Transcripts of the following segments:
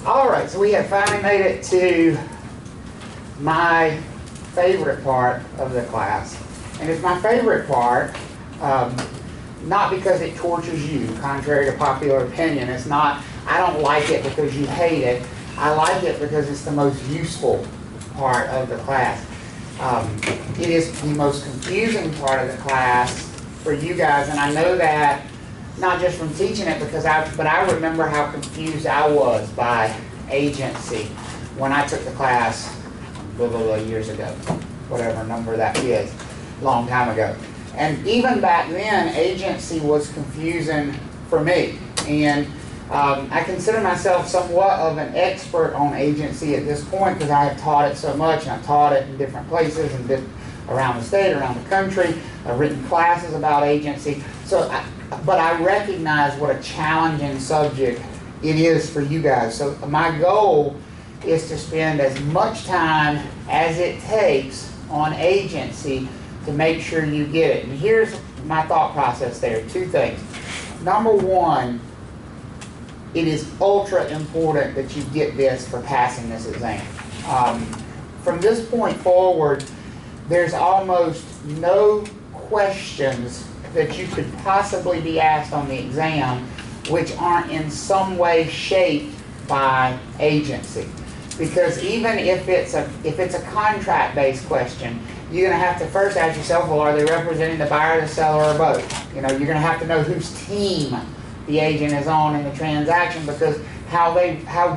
All right, so we have finally made it to my favorite part of the class. And it's my favorite part, not because it tortures you, contrary to popular opinion. It's not, I don't like it because you hate it. I like it because it's the most useful part of the class. It is the most confusing part of the class for you guys, and I know that not just from teaching it, but I remember how confused I was by agency when I took the class years ago, whatever number that is, long time ago. And even back then, agency was confusing for me. And I consider myself somewhat of an expert on agency at this point because I have taught it so much, and I've taught it in different places and around the state, around the country. I've written classes about agency. But I recognize what a challenging subject it is for you guys. So my goal is to spend as much time as it takes on agency to make sure you get it. And here's my thought process there. Two things. Number one, it is ultra important that you get this for passing this exam. From this point forward, there's almost no questions that you could possibly be asked on the exam which aren't in some way shaped by agency. Because even if it's a contract-based question, you're going to have to first ask yourself, well, are they representing the buyer, the seller, or both? You know, you're going to have to know whose team the agent is on in the transaction, because how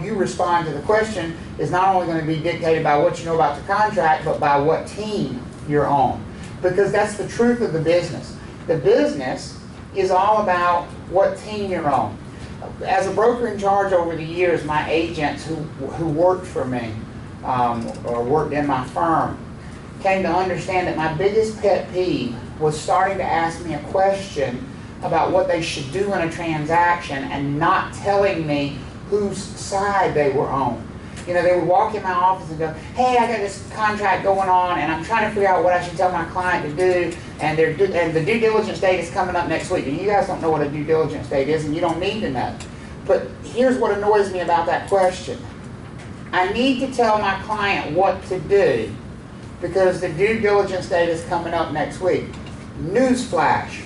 you respond to the question is not only going to be dictated by what you know about the contract, but by what team you're on. Because that's the truth of the business. The business is all about what team you're on. As a broker in charge over the years, my agents who worked for me or worked in my firm came to understand that my biggest pet peeve was starting to ask me a question about what they should do in a transaction and not telling me whose side they were on. You know, they would walk in my office and go, hey, I got this contract going on and I'm trying to figure out what I should tell my client to do, and the due diligence date is coming up next week. And you guys don't know what a due diligence date is, and you don't need to know. But here's what annoys me about that question. I need to tell my client what to do because the due diligence date is coming up next week. Newsflash.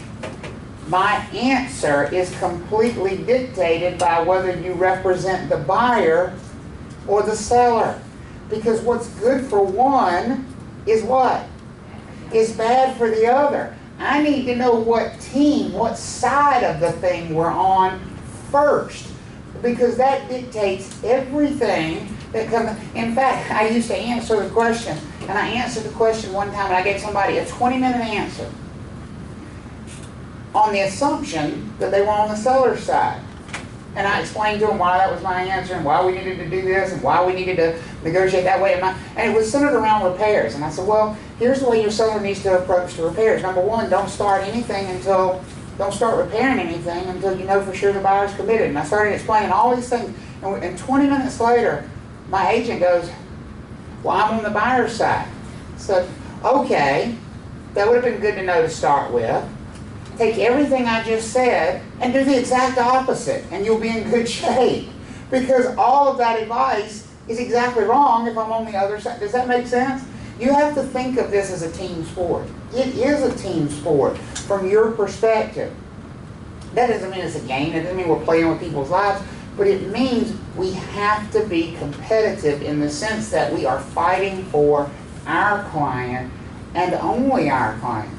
My answer is completely dictated by whether you represent the buyer or the seller. Because what's good for one is what? Is bad for the other. I need to know what team, what side of the thing we're on first. Because that dictates everything that comes. In fact, I used to answer the question, and I answered the question one time, and I gave somebody a 20-minute answer on the assumption that they were on the seller's side. And I explained to them why that was my answer and why we needed to do this and why we needed to negotiate that way. And it was centered around repairs. And I said, well, here's the way your seller needs to approach the repairs. Number one, don't start repairing anything until you know for sure the buyer's committed. And I started explaining all these things. And 20 minutes later, my agent goes, well, I'm on the buyer's side. So, okay, that would have been good to know to start with. Take everything I just said and do the exact opposite, and you'll be in good shape. Because all of that advice is exactly wrong if I'm on the other side. Does that make sense? You have to think of this as a team sport. It is a team sport from your perspective. That doesn't mean it's a game. It doesn't mean we're playing with people's lives. But it means we have to be competitive in the sense that we are fighting for our client and only our client.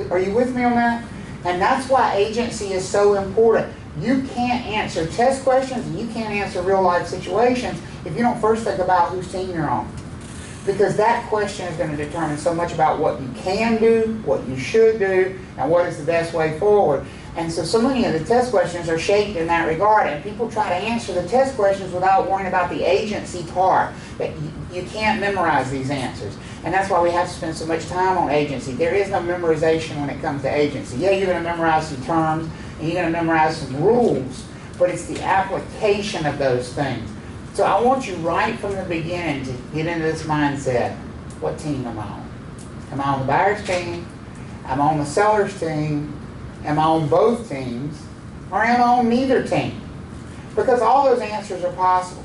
Are you with me on that? And that's why agency is so important. You can't answer test questions and you can't answer real life situations if you don't first think about whose team you're on. Because that question is going to determine so much about what you can do, what you should do, and what is the best way forward. And so many of the test questions are shaped in that regard, and people try to answer the test questions without worrying about the agency part. But you can't memorize these answers. And that's why we have to spend so much time on agency. There is no memorization when it comes to agency. Yeah, you're going to memorize some terms, and you're going to memorize some rules, but it's the application of those things. So I want you right from the beginning to get into this mindset. What team am I on? Am I on the buyer's team? Am I on the seller's team? Am I on both teams? Or am I on neither team? Because all those answers are possible.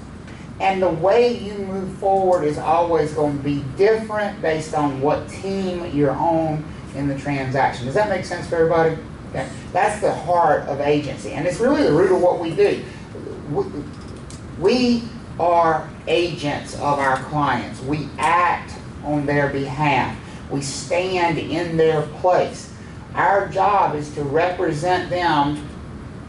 And the way you move forward is always going to be different based on what team you're on in the transaction. Does that make sense for everybody? Okay. That's the heart of agency, and it's really the root of what we do. We are agents of our clients. We act on their behalf. We stand in their place. Our job is to represent them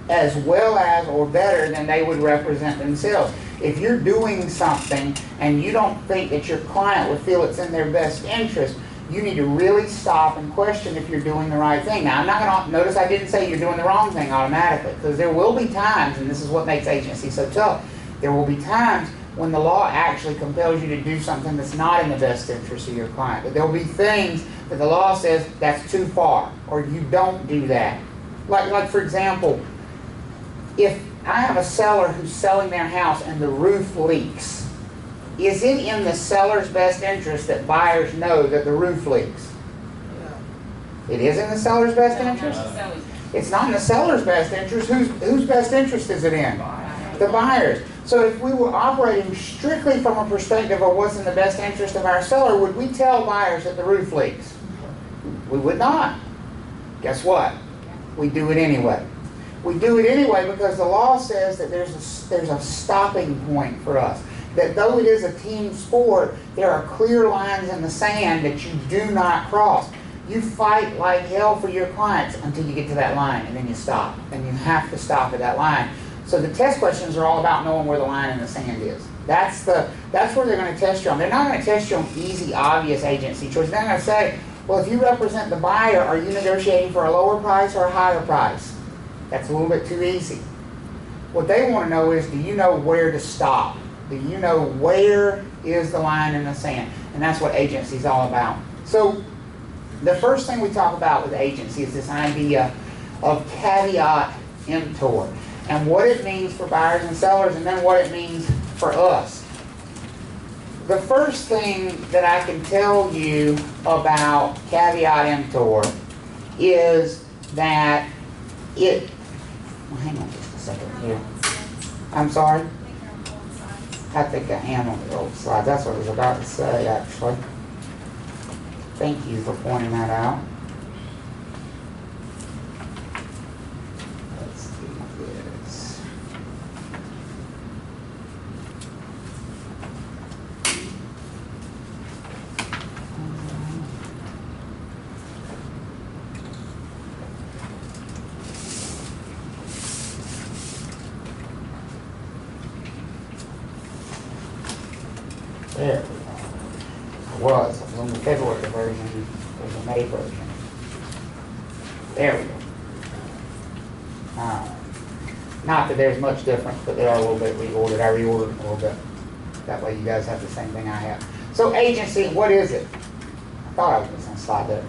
as well as or better than they would represent themselves. If you're doing something and you don't think that your client would feel it's in their best interest, you need to really stop and question if you're doing the right thing. Now, I'm not going to, notice I didn't say you're doing the wrong thing automatically, because there will be times, and this is what makes agency so tough, there will be times when the law actually compels you to do something that's not in the best interest of your client. But there will be things that the law says that's too far, or you don't do that. Like for example, if I have a seller who's selling their house and the roof leaks, is it in the seller's best interest that buyers know that the roof leaks? No. It is in the seller's best interest? It's not in the seller's best interest. Whose best interest is it in? The buyer's. So if we were operating strictly from a perspective of what's in the best interest of our seller, would we tell buyers that the roof leaks? We would not. Guess what? We do it anyway. We do it anyway because the law says that there's a stopping point for us. That though it is a team sport, there are clear lines in the sand that you do not cross. You fight like hell for your clients until you get to that line, and then you stop. And you have to stop at that line. So the test questions are all about knowing where the line in the sand is. That's where they're going to test you on. They're not going to test you on easy, obvious agency choice. They're going to say, well, if you represent the buyer, are you negotiating for a lower price or a higher price? That's a little bit too easy. What they want to know is, do you know where to stop? Do you know where is the line in the sand? And that's what agency is all about. So the first thing we talk about with agency is this idea of caveat emptor, and what it means for buyers and sellers, and then what it means for us. The first thing that I can tell you about caveat emptor is that it, well, hang on just a second here. I'm sorry? I think I am on the old slide. That's what I was about to say, actually. Thank you for pointing that out. Let's do this. There we go. I was on the February version, there's a May version. There we go. Not that there's much difference, but they are a little bit reordered. I reordered them a little bit. That way you guys have the same thing I have. So agency, what is it? I thought I was going to slide there.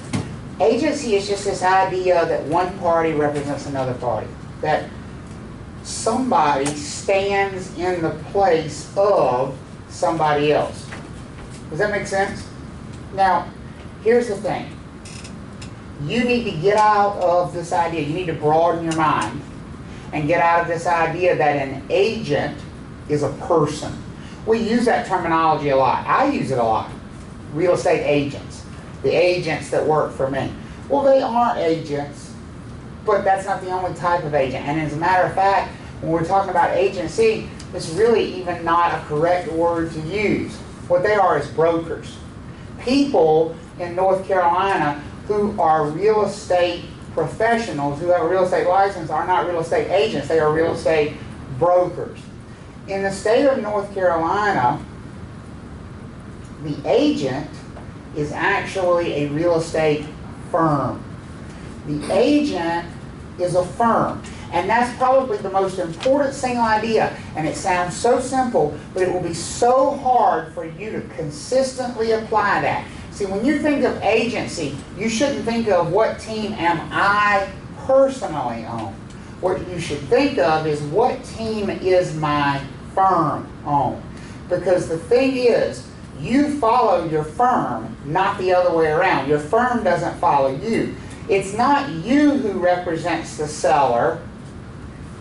Agency is just this idea that one party represents another party. That somebody stands in the place of somebody else. Does that make sense? Now, here's the thing. You need to get out of this idea. You need to broaden your mind and get out of this idea that an agent is a person. We use that terminology a lot. I use it a lot. Real estate agents. The agents that work for me. Well, they are agents, but that's not the only type of agent. And as a matter of fact, when we're talking about agency, it's really even not a correct word to use. What they are is brokers. People in North Carolina who are real estate professionals, who have a real estate license, are not real estate agents. They are real estate brokers. In the state of North Carolina, the agent is actually a real estate firm. The agent is a firm. And that's probably the most important single idea. And it sounds so simple, but it will be so hard for you to consistently apply that. See, when you think of agency, you shouldn't think of what team am I personally on. What you should think of is what team is my firm on. Because the thing is, you follow your firm, not the other way around. Your firm doesn't follow you. It's not you who represents the seller.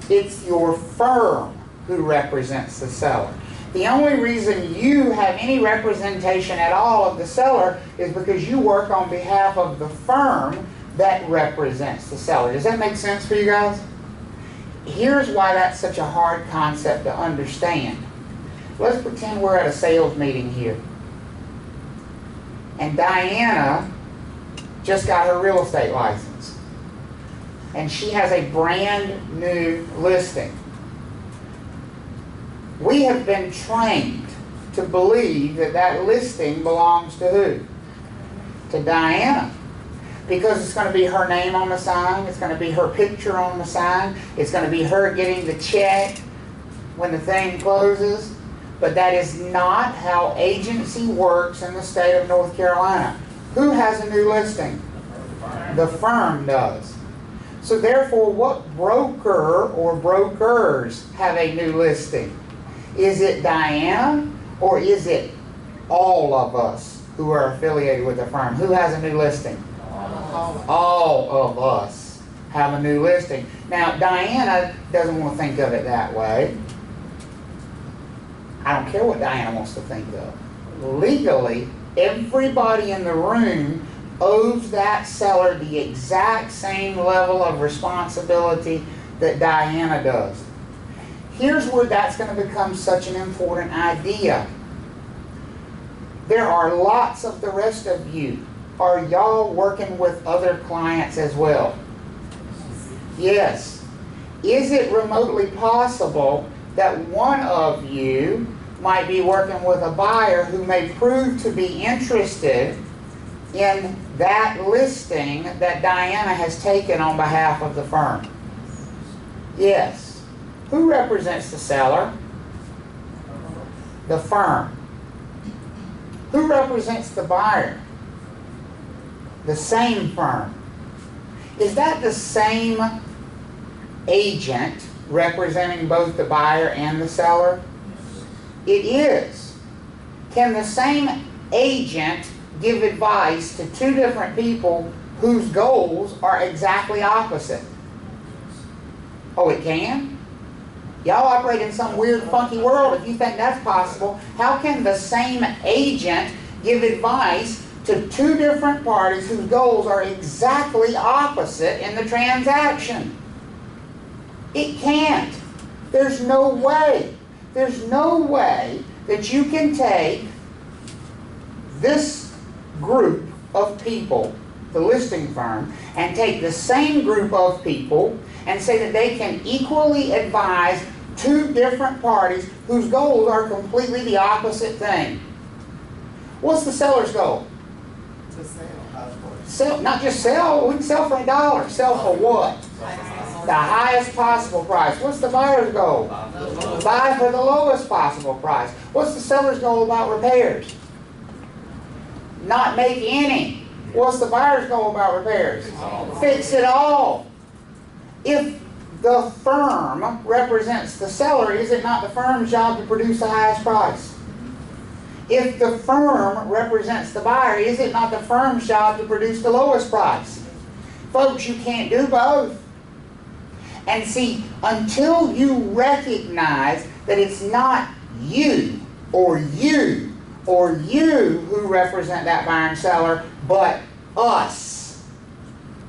It's your firm who represents the seller. The only reason you have any representation at all of the seller is because you work on behalf of the firm that represents the seller. Does that make sense for you guys? Here's why that's such a hard concept to understand. Let's pretend we're at a sales meeting here. And Diana just got her real estate license. And she has a brand new listing. We have been trained to believe that that listing belongs to who? To Diana. Because it's going to be her name on the sign, it's going to be her picture on the sign, it's going to be her getting the check when the thing closes. But that is not how agency works in the state of North Carolina. Who has a new listing? The firm does. So therefore, what broker or brokers have a new listing? Is it Diana, or is it all of us who are affiliated with the firm? Who has a new listing? All of us have a new listing. Now, Diana doesn't want to think of it that way. I don't care what Diana wants to think of. Legally, everybody in the room owes that seller the exact same level of responsibility that Diana does. Here's where that's going to become such an important idea. There are lots of the rest of you. Are y'all working with other clients as well? Yes. Is it remotely possible that one of you might be working with a buyer who may prove to be interested in that listing that Diana has taken on behalf of the firm? Yes. Who represents the seller? The firm. Who represents the buyer? The same firm. Is that the same agent representing both the buyer and the seller? It is. Can the same agent give advice to two different people whose goals are exactly opposite? Oh, it can? Y'all operate in some weird, funky world. If you think that's possible, how can the same agent give advice to two different parties whose goals are exactly opposite in the transaction? It can't. There's no way. There's no way that you can take this group of people, the listing firm, and take the same group of people and say that they can equally advise two different parties whose goals are completely the opposite thing. What's the seller's goal? To sell. Sell, not just sell. We can sell for $1. Sell for what? The highest possible price. What's the buyer's goal? Buy for the lowest possible price. What's the seller's goal about repairs? Not make any. What's the buyer's goal about repairs? Fix it all. If the firm represents the seller, is it not the firm's job to produce the highest price? If the firm represents the buyer, is it not the firm's job to produce the lowest price? Folks, you can't do both. And see, until you recognize that it's not you or you or you who represent that buyer and seller, but us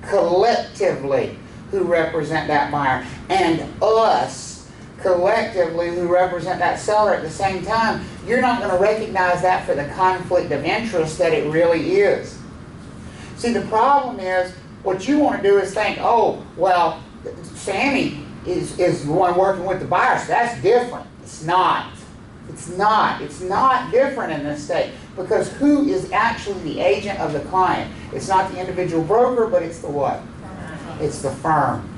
collectively who represent that buyer, and us collectively who represent that seller at the same time, you're not going to recognize that for the conflict of interest that it really is. See, the problem is, what you want to do is think, oh, well, Sammy is the one working with the buyer, so that's different. It's not. It's not. It's not different in this state, because who is actually the agent of the client? It's not the individual broker, but it's the what? It's the firm.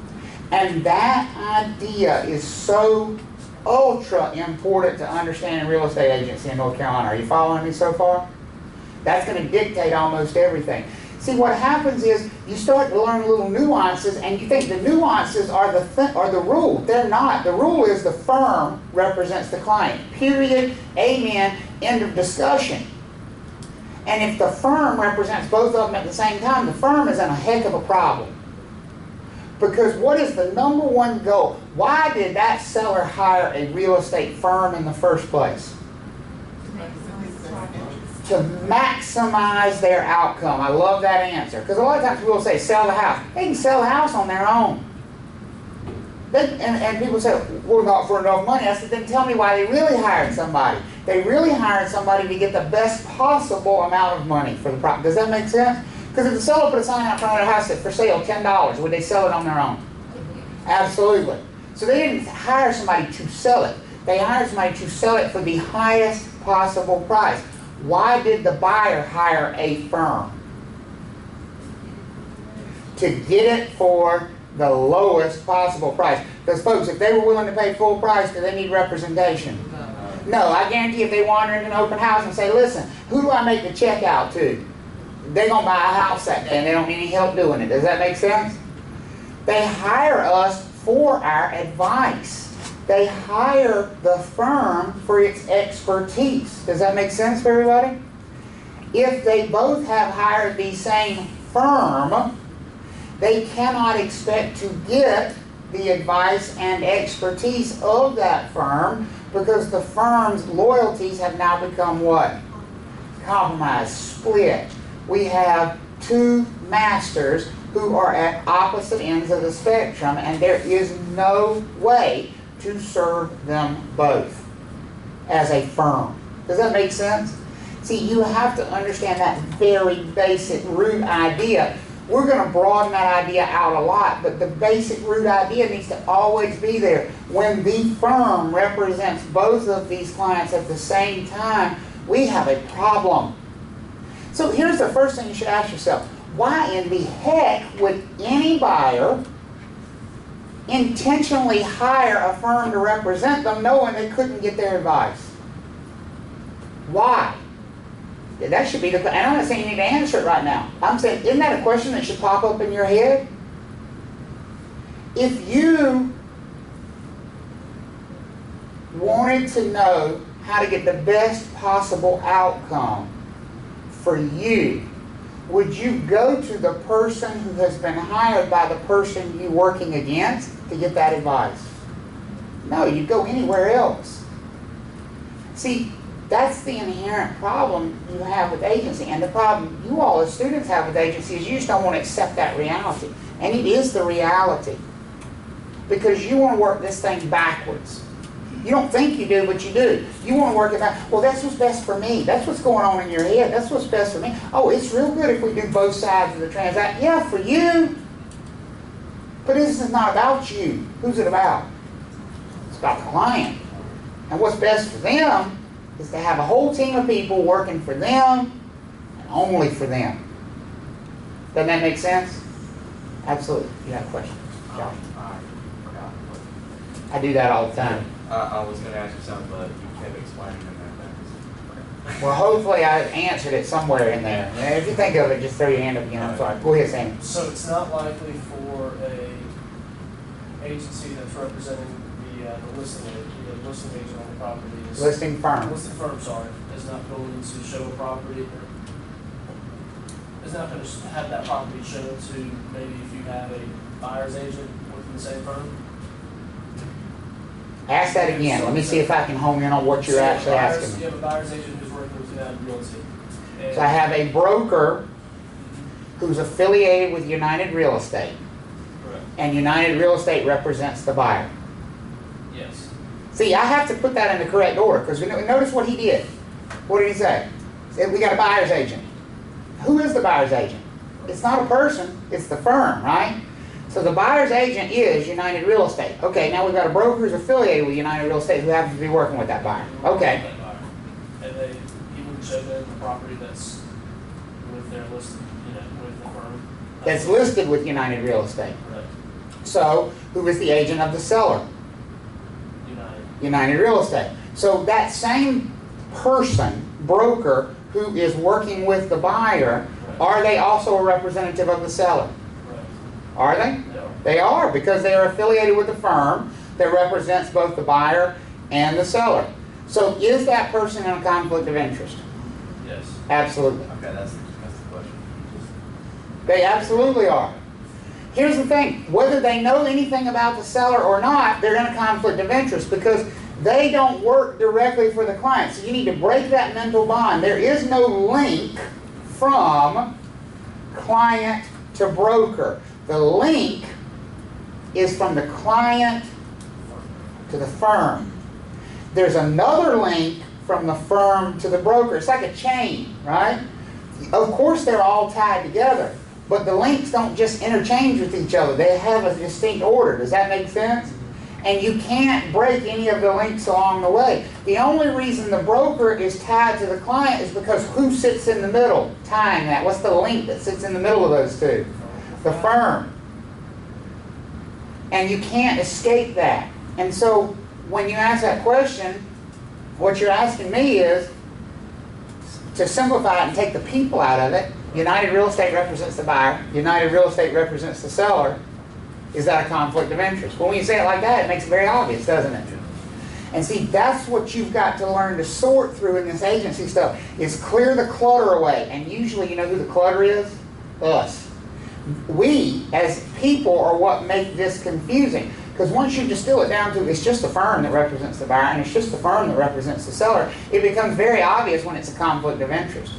And that idea is so ultra important to understand in real estate agency in North Carolina. Are you following me so far? That's going to dictate almost everything. See, what happens is you start to learn little nuances, and you think the nuances are the rule. They're not. The rule is the firm represents the client. Period. Amen. End of discussion. And if the firm represents both of them at the same time, the firm is in a heck of a problem. Because what is the number one goal? Why did that seller hire a real estate firm in the first place? To maximize their outcome. I love that answer. Because a lot of times people say, sell the house. They can sell the house on their own. And people say, well, not for enough money. I said, then tell me why they really hired somebody. They really hired somebody to get the best possible amount of money for the property. Does that make sense? Because if the seller put a sign out front of their house that for sale $10, would they sell it on their own? Absolutely. So they didn't hire somebody to sell it. They hired somebody to sell it for the highest possible price. Why did the buyer hire a firm? To get it for the lowest possible price. Because folks, if they were willing to pay full price, do they need representation? No, I guarantee if they wander into an open house and say, listen, who do I make the check out to? They're going to buy a house that day and they don't need any help doing it. Does that make sense? They hire us for our advice. They hire the firm for its expertise. Does that make sense for everybody? If they both have hired the same firm, they cannot expect to get the advice and expertise of that firm because the firm's loyalties have now become what? Compromised, split. We have two masters who are at opposite ends of the spectrum, and there is no way to serve them both as a firm. Does that make sense? See, you have to understand that very basic root idea. We're going to broaden that idea out a lot, but the basic root idea needs to always be there. When the firm represents both of these clients at the same time, we have a problem. So here's the first thing you should ask yourself. Why in the heck would any buyer intentionally hire a firm to represent them knowing they couldn't get their advice? Why? That should be the question. And I'm not saying you need to answer it right now. I'm saying, isn't that a question that should pop up in your head? If you wanted to know how to get the best possible outcome for you, would you go to the person who has been hired by the person you're working against to get that advice? No, you'd go anywhere else. See, that's the inherent problem you have with agency. And the problem you all as students have with agency is you just don't want to accept that reality. And it is the reality. Because you want to work this thing backwards. You don't think you do, but you do. You want to work it back. Well, that's what's best for me. That's what's going on in your head. That's what's best for me. Oh, it's real good if we do both sides of the transaction. Yeah, for you. But this is not about you. Who's it about? It's about the client. And what's best for them is to have a whole team of people working for them and only for them. Doesn't that make sense? Absolutely. You have a question? Josh? I do that all the time. I was going to ask you something, but you kept explaining it that. Well, hopefully I answered it somewhere in there. And if you think of it, just throw your hand up again. I'm sorry. Go ahead, Sammy. So it's not likely for a agency that's representing the listing agent on the property is Listing firm. listing firm, sorry, is not going to show a property or is not going to have that property shown to maybe if you have a buyer's agent within the same firm. Ask that again. Let me see if I can home in on what you're actually asking me. You have a buyer's agent who's working with United Realty. So I have a broker who's affiliated with United Real Estate. Correct. And United Real Estate represents the buyer. Yes. See, I have to put that in the correct order because notice what he did. What did he say? He said, we got a buyer's agent. Who is the buyer's agent? It's not a person, it's the firm, right? So the buyer's agent is United Real Estate. Okay, now we've got a broker who's affiliated with United Real Estate who happens to be working with that buyer. Okay. And he wouldn't show them the property that's with their list, with the firm. That's listed with United Real Estate. Correct. So, who is the agent of the seller? United Real Estate. So that same person, broker, who is working with the buyer, are they also a representative of the seller? Are they? No. They are, because they are affiliated with the firm that represents both the buyer and the seller. So is that person in a conflict of interest? Yes. Absolutely. Okay, that's the question. They absolutely are. here's the thing, whether they know anything about the seller or not, they're in a conflict of interest because they don't work directly for the client. So you need to break that mental bond. There is no link from client to broker. The link is from the client to the firm. There's another link from the firm to the broker. It's like a chain, right? Of course they're all tied together, but the links don't just interchange with each other. They have a distinct order. Does that make sense? And you can't break any of the links along the way. The only reason the broker is tied to the client is because who sits in the middle tying that? What's the link that sits in the middle of those two? The firm. And you can't escape that. And so when you ask that question, what you're asking me is to simplify it and take the people out of it. United Real Estate represents the buyer. United Real Estate represents the seller. Is that a conflict of interest? Well, when you say it like that, it makes it very obvious, doesn't it? And see, that's what you've got to learn to sort through in this agency stuff, is clear the clutter away. And usually, you know who the clutter is? Us. We, as people, are what make this confusing. Because once you distill it down to it's just the firm that represents the buyer and it's just the firm that represents the seller, it becomes very obvious when it's a conflict of interest.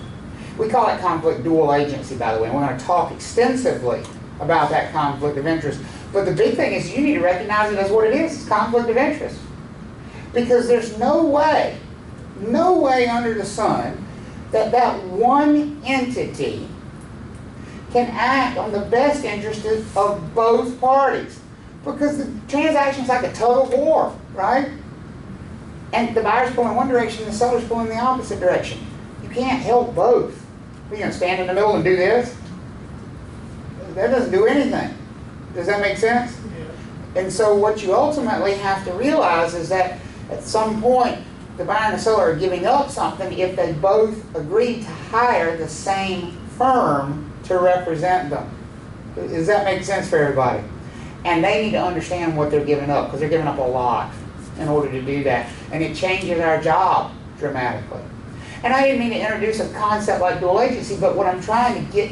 We call it conflict dual agency, by the way. And we're going to talk extensively about that conflict of interest. But the big thing is you need to recognize it as what it is. It's conflict of interest. Because there's no way under the sun that that one entity can act on the best interest of both parties. Because the transaction's like a tug of war, right? And the buyer's pulling one direction, the seller's pulling the opposite direction. You can't help both. Are you going to stand in the middle and do this? That doesn't do anything. Does that make sense? Yeah. And so what you ultimately have to realize is that at some point the buyer and the seller are giving up something if they both agree to hire the same firm to represent them. Does that make sense for everybody? And they need to understand what they're giving up, because they're giving up a lot in order to do that. And it changes our job dramatically. And I didn't mean to introduce a concept like dual agency, but what I'm trying to get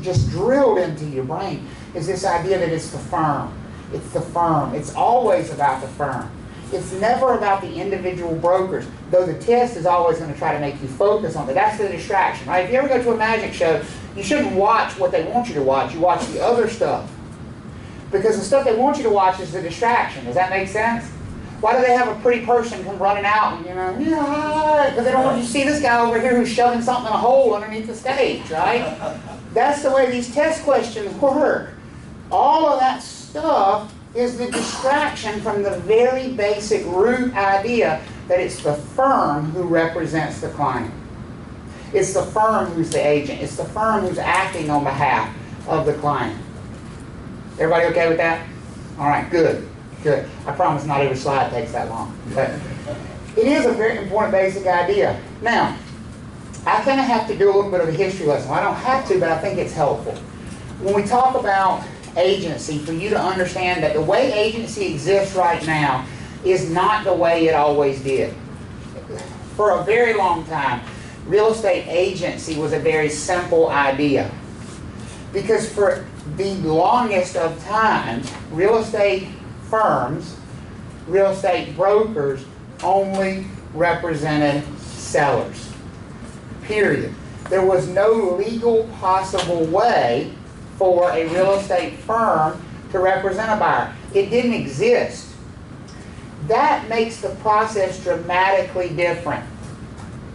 just drilled into your brain is this idea that it's the firm. It's the firm. It's always about the firm. It's never about the individual brokers, though the test is always going to try to make you focus on that. That's the distraction, right? If you ever go to a magic show, you shouldn't watch what they want you to watch. You watch the other stuff. Because the stuff they want you to watch is the distraction. Does that make sense? Why do they have a pretty person come running out and, because they don't want you to see this guy over here who's shoving something in a hole underneath the stage, right? That's the way these test questions work. All of that stuff is the distraction from the very basic root idea that it's the firm who represents the client. It's the firm who's the agent. It's the firm who's acting on behalf of the client. Everybody okay with that? All right, good, good. I promise not every slide takes that long. But it is a very important basic idea. Now, I kind of have to do a little bit of a history lesson. Well, I don't have to, but I think it's helpful. When we talk about agency, for you to understand that the way agency exists right now is not the way it always did. For a very long time, real estate agency was a very simple idea. Because for the longest of times, real estate firms, real estate brokers only represented sellers. Period. There was no legal possible way for a real estate firm to represent a buyer. It didn't exist. That makes the process dramatically different.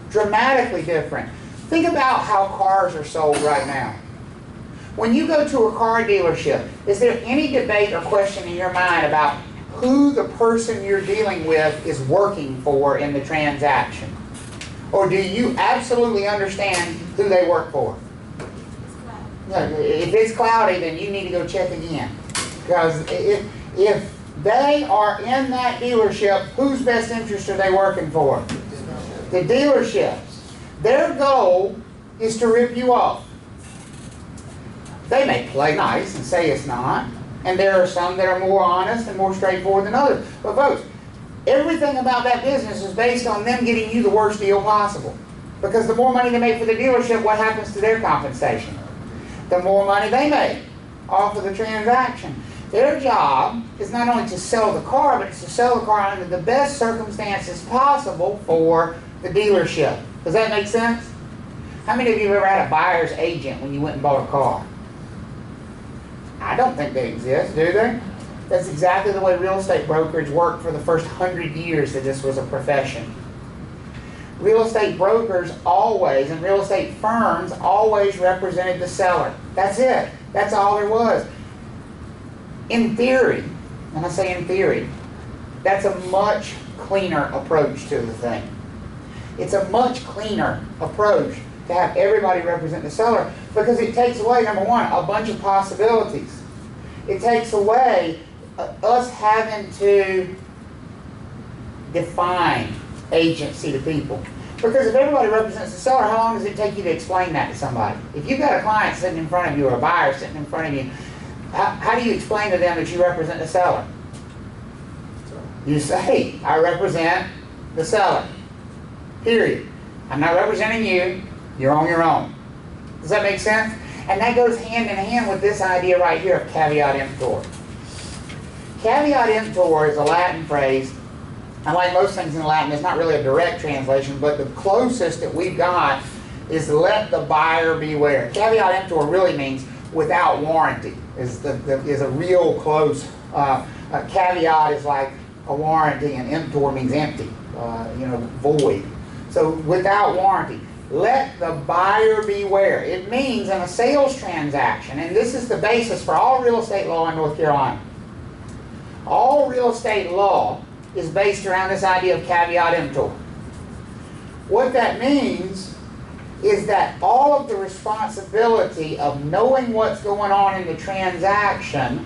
Dramatically different. Think about how cars are sold right now. When you go to a car dealership, is there any debate or question in your mind about who the person you're dealing with is working for in the transaction? Or do you absolutely understand who they work for? If it's cloudy, then you need to go check again. Because if they are in that dealership, whose best interest are they working for? The dealerships. Their goal is to rip you off. They may play nice and say it's not, and there are some that are more honest and more straightforward than others. But folks, everything about that business is based on them getting you the worst deal possible. Because the more money they make for the dealership, what happens to their compensation? The more money they make. off of the transaction. Their job is not only to sell the car, but it's to sell the car under the best circumstances possible for the dealership. Does that make sense? How many of you have ever had a buyer's agent when you went and bought a car? I don't think they exist, do they? That's exactly the way real estate brokerage worked for the first 100 years that this was a profession. Real estate brokers always, and real estate firms always represented the seller. That's it. That's all there was. In theory, and I say in theory, that's a much cleaner approach to the thing. It's a much cleaner approach to have everybody represent the seller because it takes away, number one, a bunch of possibilities. It takes away us having to define agency to people. Because if everybody represents the seller, how long does it take you to explain that to somebody? If you've got a client sitting in front of you or a buyer sitting in front of you, how do you explain to them that you represent the seller? You say, I represent the seller. Period. I'm not representing you. You're on your own. Does that make sense? And that goes hand in hand with this idea right here of caveat emptor. Caveat emptor is a Latin phrase. And like most things in Latin, it's not really a direct translation, but the closest that we've got is let the buyer beware. Caveat emptor really means without warranty. Is a real close. Caveat is like a warranty, and emptor means empty, void. So without warranty. Let the buyer beware. It means in a sales transaction, and this is the basis for all real estate law in North Carolina. All real estate law is based around this idea of caveat emptor. What that means is that all of the responsibility of knowing what's going on in the transaction,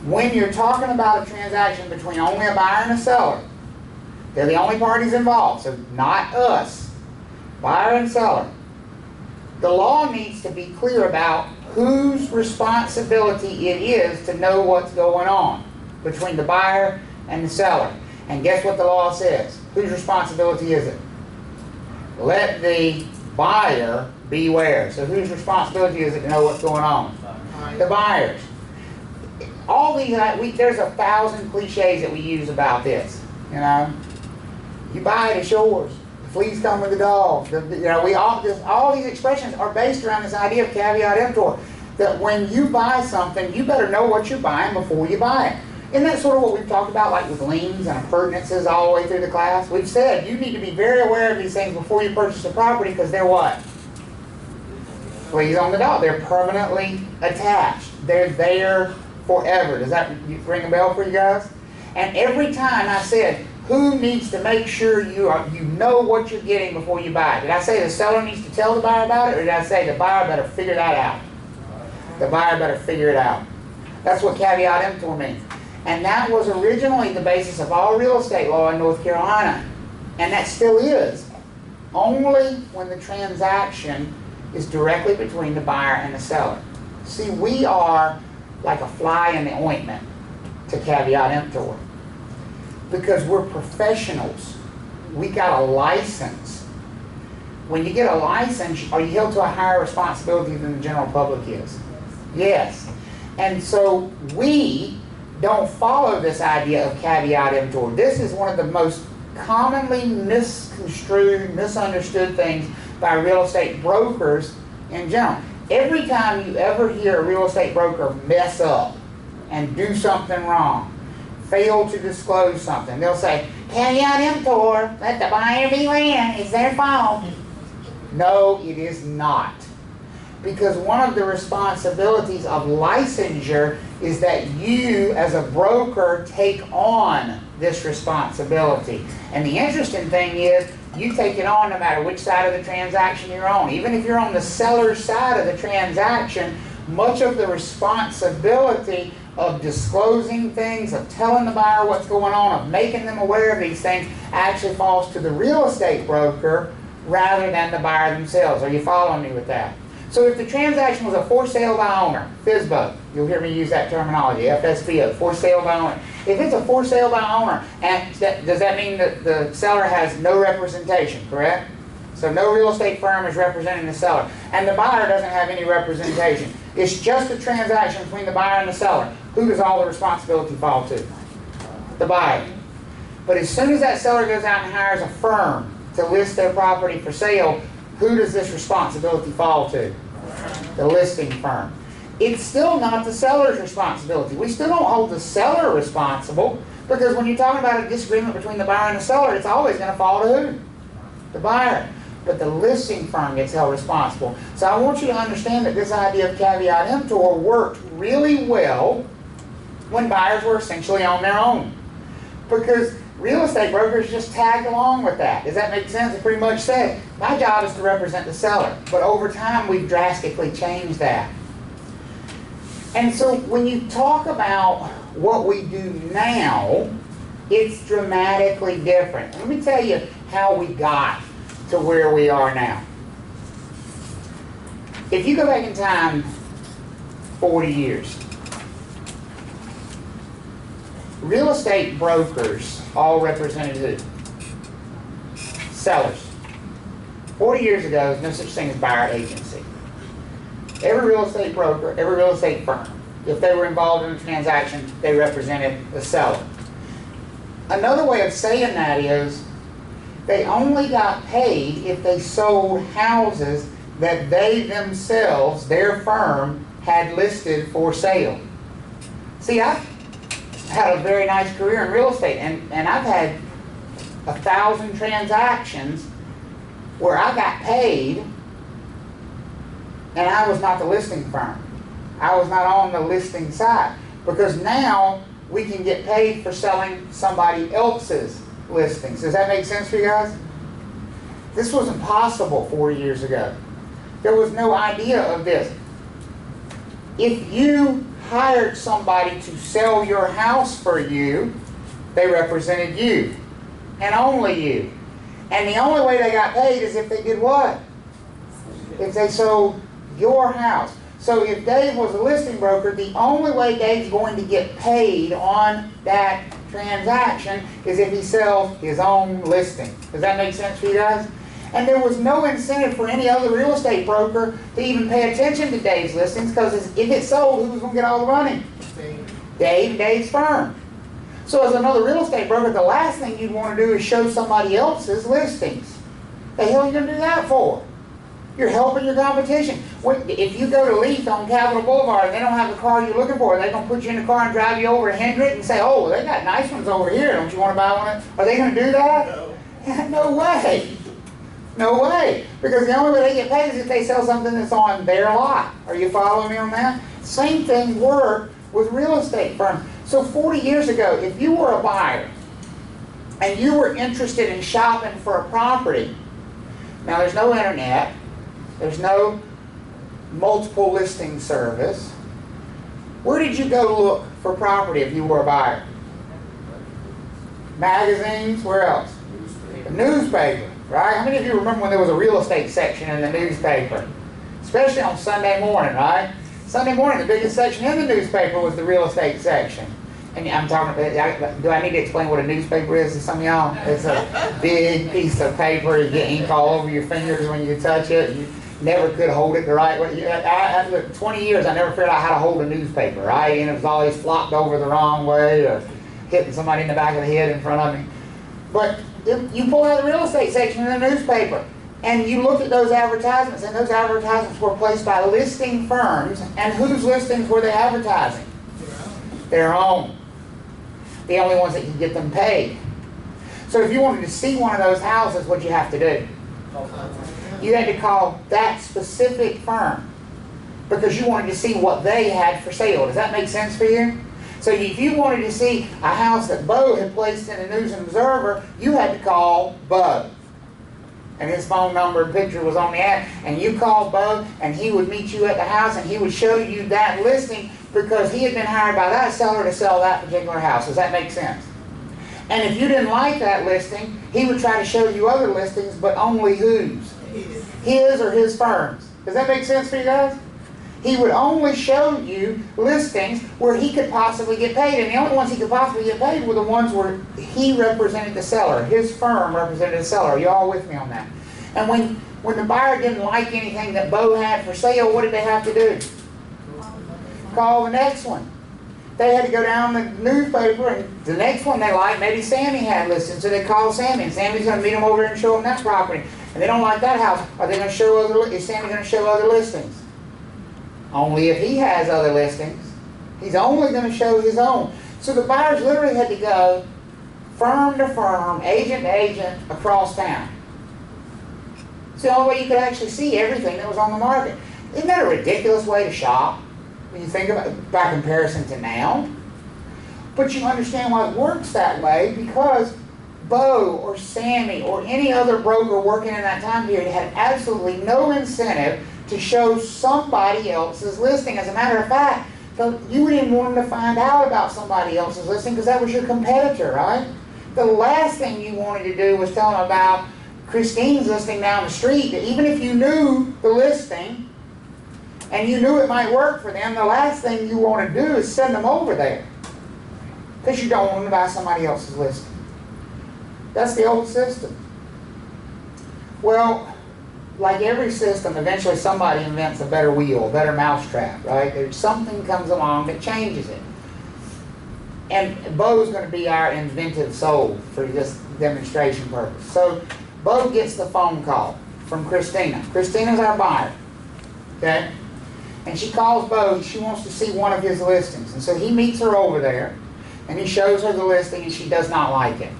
when you're talking about a transaction between only a buyer and a seller, they're the only parties involved, so not us, buyer and seller. The law needs to be clear about whose responsibility it is to know what's going on between the buyer and the seller. And guess what the law says? Whose responsibility is it? Let the buyer beware. So whose responsibility is it to know what's going on? The buyers. All these, there's 1,000 cliches that we use about this. You buy it, it's yours. The fleas come with the dog. All these expressions are based around this idea of caveat emptor. That when you buy something, you better know what you're buying before you buy it. Isn't that sort of what we've talked about, like with liens and appurtenances all the way through the class? We've said you need to be very aware of these things before you purchase a property because they're what? Fleas on the dog. They're permanently attached. They're there forever. Does that ring a bell for you guys? And every time I said, who needs to make sure you know what you're getting before you buy it? Did I say the seller needs to tell the buyer about it, or did I say the buyer better figure that out? The buyer better figure it out. That's what caveat emptor means. And that was originally the basis of all real estate law in North Carolina. And that still is. Only when the transaction is directly between the buyer and the seller. See, we are like a fly in the ointment to caveat emptor. Because we're professionals. We got a license. When you get a license, are you held to a higher responsibility than the general public is? Yes. And so we don't follow this idea of caveat emptor. This is one of the most commonly misconstrued, misunderstood things by real estate brokers in general. Every time you ever hear a real estate broker mess up and do something wrong, fail to disclose something, they'll say, caveat emptor, let the buyer beware, it's their fault. No, it is not. Because one of the responsibilities of licensure is that you, as a broker, take on this responsibility. And the interesting thing is, you take it on no matter which side of the transaction you're on. Even if you're on the seller's side of the transaction, much of the responsibility of disclosing things, of telling the buyer what's going on, of making them aware of these things, actually falls to the real estate broker rather than the buyer themselves. Are you following me with that? So if the transaction was a for sale by owner, FSBO, you'll hear me use that terminology, FSBO, for sale by owner. If it's a for sale by owner, and does that mean that the seller has no representation, correct? So no real estate firm is representing the seller, and the buyer doesn't have any representation. It's just a transaction between the buyer and the seller. Who does all the responsibility fall to? The buyer. But as soon as that seller goes out and hires a firm to list their property for sale, who does this responsibility fall to? The listing firm. It's still not the seller's responsibility. We still don't hold the seller responsible, because when you're talking about a disagreement between the buyer and the seller, it's always going to fall to who? The buyer. But the listing firm gets held responsible. So I want you to understand that this idea of caveat emptor worked really well when buyers were essentially on their own. Because real estate brokers just tagged along with that. Does that make sense? It pretty much said, my job is to represent the seller. But over time, we've drastically changed that. And so when you talk about what we do now, it's dramatically different. Let me tell you how we got to where we are now. If you go back in time 40 years, real estate brokers all represented who? Sellers. 40 years ago, there was no such thing as buyer agency. Every real estate broker, every real estate firm, if they were involved in a transaction, they represented the seller. Another way of saying that is, they only got paid if they sold houses that they themselves, their firm, had listed for sale. See, I've had a very nice career in real estate, and I've had 1,000 transactions where I got paid and I was not the listing firm. I was not on the listing side, because now we can get paid for selling somebody else's listings. Does that make sense for you guys? This wasn't possible 40 years ago. There was no idea of this. If you hired somebody to sell your house for you, they represented you, and only you. And the only way they got paid is if they did what? If they sold your house. So if Dave was a listing broker, the only way Dave's going to get paid on that transaction is if he sells his own listing. Does that make sense for you guys? And there was no incentive for any other real estate broker to even pay attention to Dave's listings, because if it sold, who was going to get all the money? Dave, Dave's firm. So as another real estate broker, the last thing you'd want to do is show somebody else's listings. The hell are you going to do that for? You're helping your competition. If you go to Leith on Capitol Boulevard and they don't have the car you're looking for, they're going to put you in the car and drive you over to Hendrick and say, oh, they got nice ones over here. Don't you want to buy one? Are they going to do that? No. No way. No way. Because the only way they get paid is if they sell something that's on their lot. Are you following me on that? Same thing worked with real estate firms. So 40 years ago, if you were a buyer and you were interested in shopping for a property, now there's no internet, there's no multiple listing service. Where did you go look for property if you were a buyer? Magazines, where else? The newspaper, right? How many of you remember when there was a real estate section in the newspaper? Especially on Sunday morning, right? Sunday morning, the biggest section in the newspaper was the real estate section. And I'm talking about, do I need to explain what a newspaper is to some of y'all? It's a big piece of paper. You get ink all over your fingers when you touch it. You never could hold it the right way. Look, 20 years, I never figured out how to hold a newspaper, right? And it was always flopped over the wrong way or hitting somebody in the back of the head in front of me. But you pull out the real estate section in the newspaper, and you look at those advertisements, and those advertisements were placed by listing firms, and whose listings were they advertising? Their own. The only ones that can get them paid. So if you wanted to see one of those houses, what'd you have to do? You had to call that specific firm, because you wanted to see what they had for sale. Does that make sense for you? So if you wanted to see a house that Bo had placed in the News and Observer, you had to call Bo. And his phone number and picture was on the ad. And you called Bo, and he would meet you at the house, and he would show you that listing, because he had been hired by that seller to sell that particular house. Does that make sense? And if you didn't like that listing, he would try to show you other listings, but only whose? His or his firm's. Does that make sense for you guys? He would only show you listings where he could possibly get paid. And the only ones he could possibly get paid were the ones where he represented the seller. His firm represented the seller. Are you all with me on that? And when the buyer didn't like anything that Bo had for sale, what did they have to do? call the next one. They had to go down the newspaper, and the next one they like, maybe Sammy had listings, so they call Sammy, and Sammy's going to meet them over there and show them that property. And they don't like that house. Are they going to show other? Is Sammy going to show other listings? Only if he has other listings. He's only going to show his own. So the buyers literally had to go firm to firm, agent to agent, across town. It's the only way you could actually see everything that was on the market. Isn't that a ridiculous way to shop when you think about it by comparison to now? But you understand why it works that way, because Bo or Sammy or any other broker working in that time period had absolutely no incentive to show somebody else's listing. As a matter of fact, you wouldn't even want them to find out about somebody else's listing because that was your competitor, right? The last thing you wanted to do was tell them about Christine's listing down the street. Even if you knew the listing and you knew it might work for them, the last thing you want to do is send them over there because you don't want them to buy somebody else's listing. That's the old system. Well, like every system, eventually somebody invents a better wheel, a better mousetrap, right? There's something comes along that changes it. And Bo's going to be our inventive soul for this demonstration purpose. So Bo gets the phone call from Christina. Christina's our buyer, okay? And she calls Bo. She wants to see one of his listings. And so he meets her over there, and he shows her the listing, and she does not like it.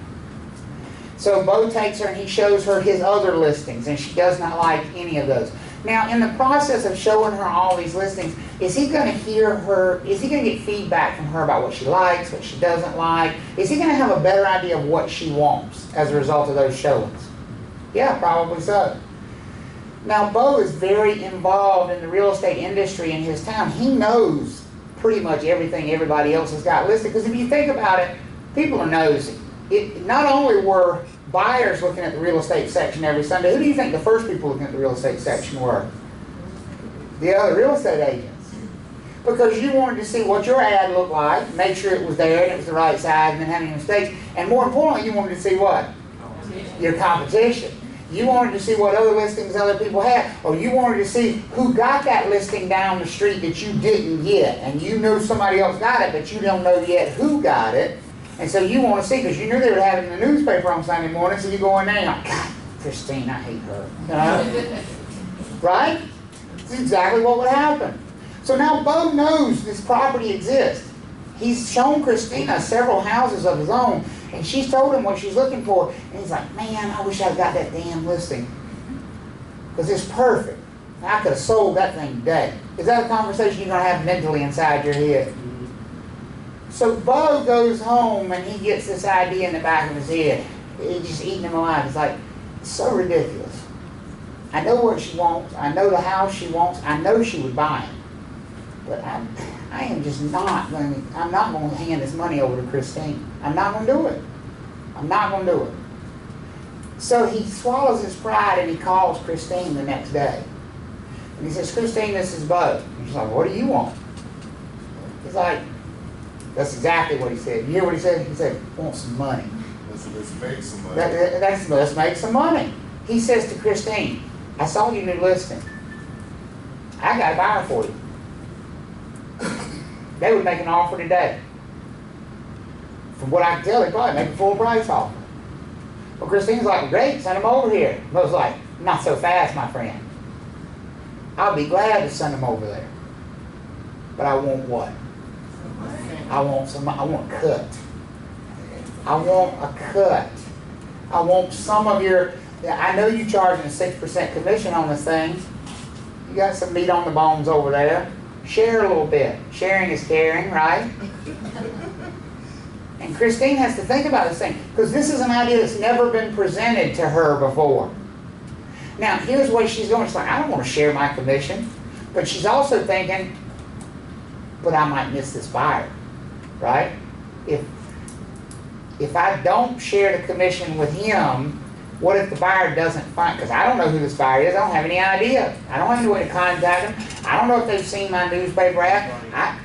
So Bo takes her and he shows her his other listings, and she does not like any of those. Now, in the process of showing her all these listings, is he going to hear her, is he going to get feedback from her about what she likes, what she doesn't like? Is he going to have a better idea of what she wants as a result of those showings? Yeah, probably so. Now, Bo is very involved in the real estate industry in his town. He knows pretty much everything everybody else has got listed, because if you think about it, people are nosy. Not only were buyers looking at the real estate section every Sunday, who do you think the first people looking at the real estate section were? The other real estate agents. Because you wanted to see what your ad looked like, make sure it was there and it was the right size and didn't have any mistakes. And more importantly, you wanted to see what? Your competition. You wanted to see what other listings other people had. Or you wanted to see who got that listing down the street that you didn't get. And you knew somebody else got it, but you don't know yet who got it. And so you want to see, because you knew they would have it in the newspaper on Sunday morning, so you go in there and you're like, God, Christine, I hate her. Right? That's exactly what would happen. So now Bo knows this property exists. He's shown Christina several houses of his own, and she's told him what she's looking for. And he's like, man, I wish I'd got that damn listing. Because it's perfect. I could have sold that thing today. Is that a conversation you're going to have mentally inside your head? So Bo goes home and he gets this idea in the back of his head. He's just eating him alive. It's like, it's so ridiculous. I know what she wants. I know the house she wants. I know she would buy it. But I am just not going to, I'm not going to hand this money over to Christine. I'm not going to do it. I'm not going to do it. So he swallows his pride and he calls Christine the next day. And he says, Christine, this is Bo. And she's like, what do you want? He's like, that's exactly what he said. You hear what he said? He said, want some money. Let's make some money. Let's make some money. He says to Christine, I saw your new listing. I got a buyer for you. They would make an offer today. From what I can tell, they'd probably make a full price offer. Well, Christine's like, great, send them over here. Bo's like, not so fast, my friend. I'll be glad to send them over there. But I want what? I want a cut. I want a cut. I want some of your, I know you're charging a 6% commission on this thing. You got some meat on the bones over there. Share a little bit. Sharing is caring, right? And Christine has to think about this thing, because this is an idea that's never been presented to her before. Now, here's where she's going. She's like, I don't want to share my commission. But she's also thinking, but I might miss this buyer. Right? If I don't share the commission with him, what if the buyer doesn't find, because I don't know who this buyer is, I don't have any idea. I don't have any way to contact them. I don't know if they've seen my newspaper ad.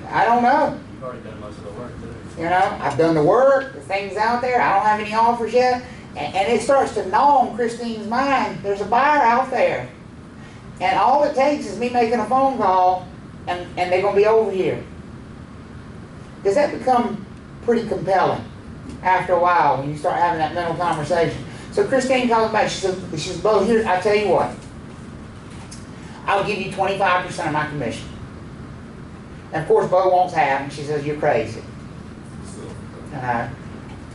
I don't know. You've already done most of the work too. You know, I've done the work, the thing's out there, I don't have any offers yet. And it starts to gnaw on Christine's mind. There's a buyer out there. And all it takes is me making a phone call, and they're going to be over here. Does that become pretty compelling after a while when you start having that mental conversation? So Christine calls back. She says, Bo, here, I tell you what. I'll give you 25% of my commission. And of course, Bo wants half, and she says, you're crazy.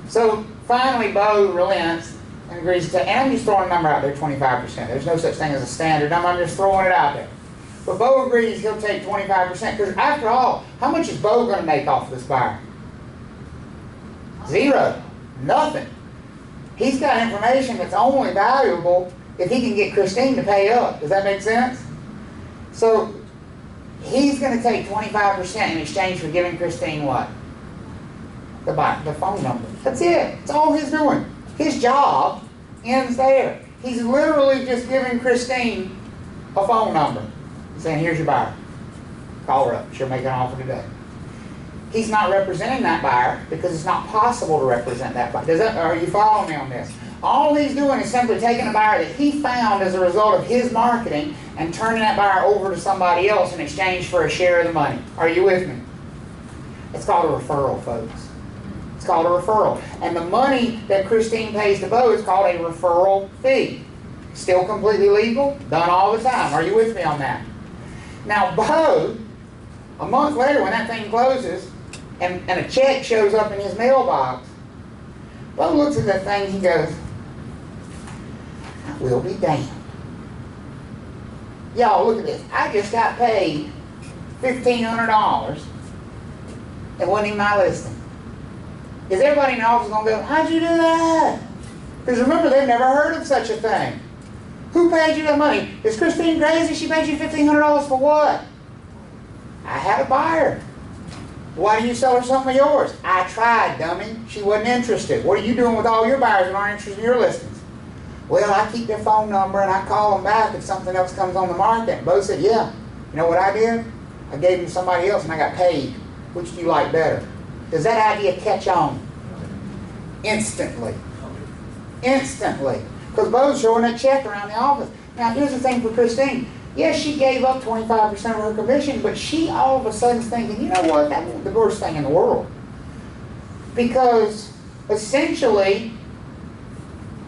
So finally, Bo relents and agrees to, and I'm just throwing a number out there, 25%. There's no such thing as a standard number, I'm just throwing it out there. But Bo agrees he'll take 25%, because after all, how much is Bo going to make off of this buyer? Zero. Nothing. He's got information that's only valuable if he can get Christine to pay up. Does that make sense? So he's going to take 25% in exchange for giving Christine what? The phone number. That's it. That's all he's doing. His job ends there. He's literally just giving Christine a phone number. He's saying, here's your buyer. Call her up. She'll make an offer today. He's not representing that buyer because it's not possible to represent that buyer. Are you following me on this? All he's doing is simply taking a buyer that he found as a result of his marketing and turning that buyer over to somebody else in exchange for a share of the money. Are you with me? It's called a referral, folks. It's called a referral. And the money that Christine pays to Bo is called a referral fee. Still completely legal, done all the time. Are you with me on that? Now, Bo, a month later when that thing closes and a check shows up in his mailbox, Bo looks at that thing and he goes, I will be damned. Y'all, look at this. I just got paid $1,500. It wasn't even my listing. Is everybody in the office going to go, how'd you do that? Because remember, they've never heard of such a thing. Who paid you that money? Is Christine crazy? She paid you $1,500 for what? I had a buyer. Why do you sell her some of yours? I tried, dummy. She wasn't interested. What are you doing with all your buyers that aren't interested in your listings? Well, I keep their phone number and I call them back if something else comes on the market. And Bo said, yeah. You know what I did? I gave them to somebody else and I got paid. Which do you like better? Does that idea catch on? Instantly. Instantly. Because Bo's showing that check around the office. Now, here's the thing for Christine. Yes, she gave up 25% of her commission, but she all of a sudden is thinking, you know what, that wasn't the worst thing in the world. Because essentially,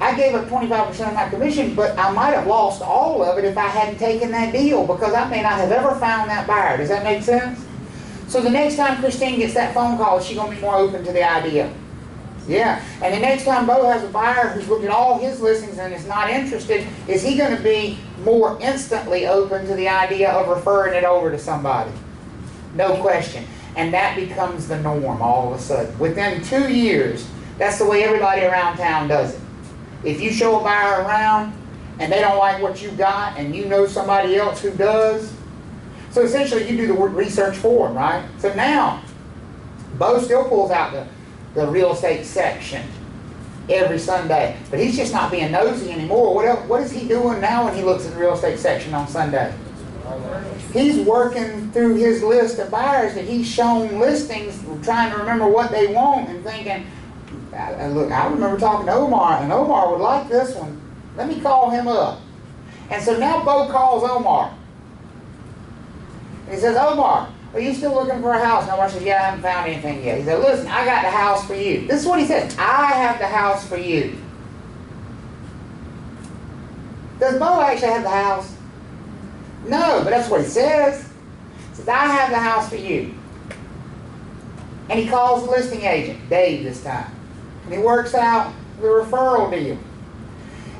I gave up 25% of my commission, but I might have lost all of it if I hadn't taken that deal, because I may not have ever found that buyer. Does that make sense? So the next time Christine gets that phone call, is she going to be more open to the idea? Yeah. And the next time Bo has a buyer who's looked at all his listings and is not interested, is he going to be more instantly open to the idea of referring it over to somebody? No question. And that becomes the norm all of a sudden. Within 2 years, that's the way everybody around town does it. If you show a buyer around and they don't like what you got and you know somebody else who does, so essentially you do the research for them, right? So now, Bo still pulls out the real estate section every Sunday, but he's just not being nosy anymore. What is he doing now when he looks at the real estate section on Sunday? He's working through his list of buyers that he's shown listings, trying to remember what they want and thinking, look, I remember talking to Omar, and Omar would like this one. Let me call him up. And so now Bo calls Omar. And he says, Omar, are you still looking for a house? And Omar says, yeah, I haven't found anything yet. He said, listen, I got the house for you. This is what he says, I have the house for you. Does Bo actually have the house? No, but that's what he says. He says, I have the house for you. And he calls the listing agent, Dave this time. And he works out the referral deal.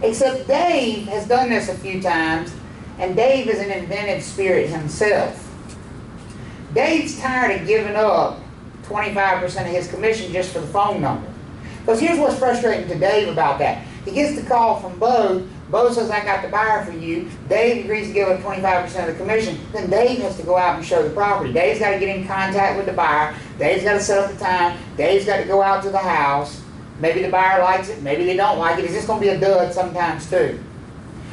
Except Dave has done this a few times, and Dave is an inventive spirit himself. Dave's tired of giving up 25% of his commission just for the phone number. Because here's what's frustrating to Dave about that. He gets the call from Bo. Bo says, I got the buyer for you. Dave agrees to give up 25% of the commission. Then Dave has to go out and show the property. Dave's got to get in contact with the buyer. Dave's got to set up the time. Dave's got to go out to the house. Maybe the buyer likes it. Maybe they don't like it. It's just going to be a dud sometimes too.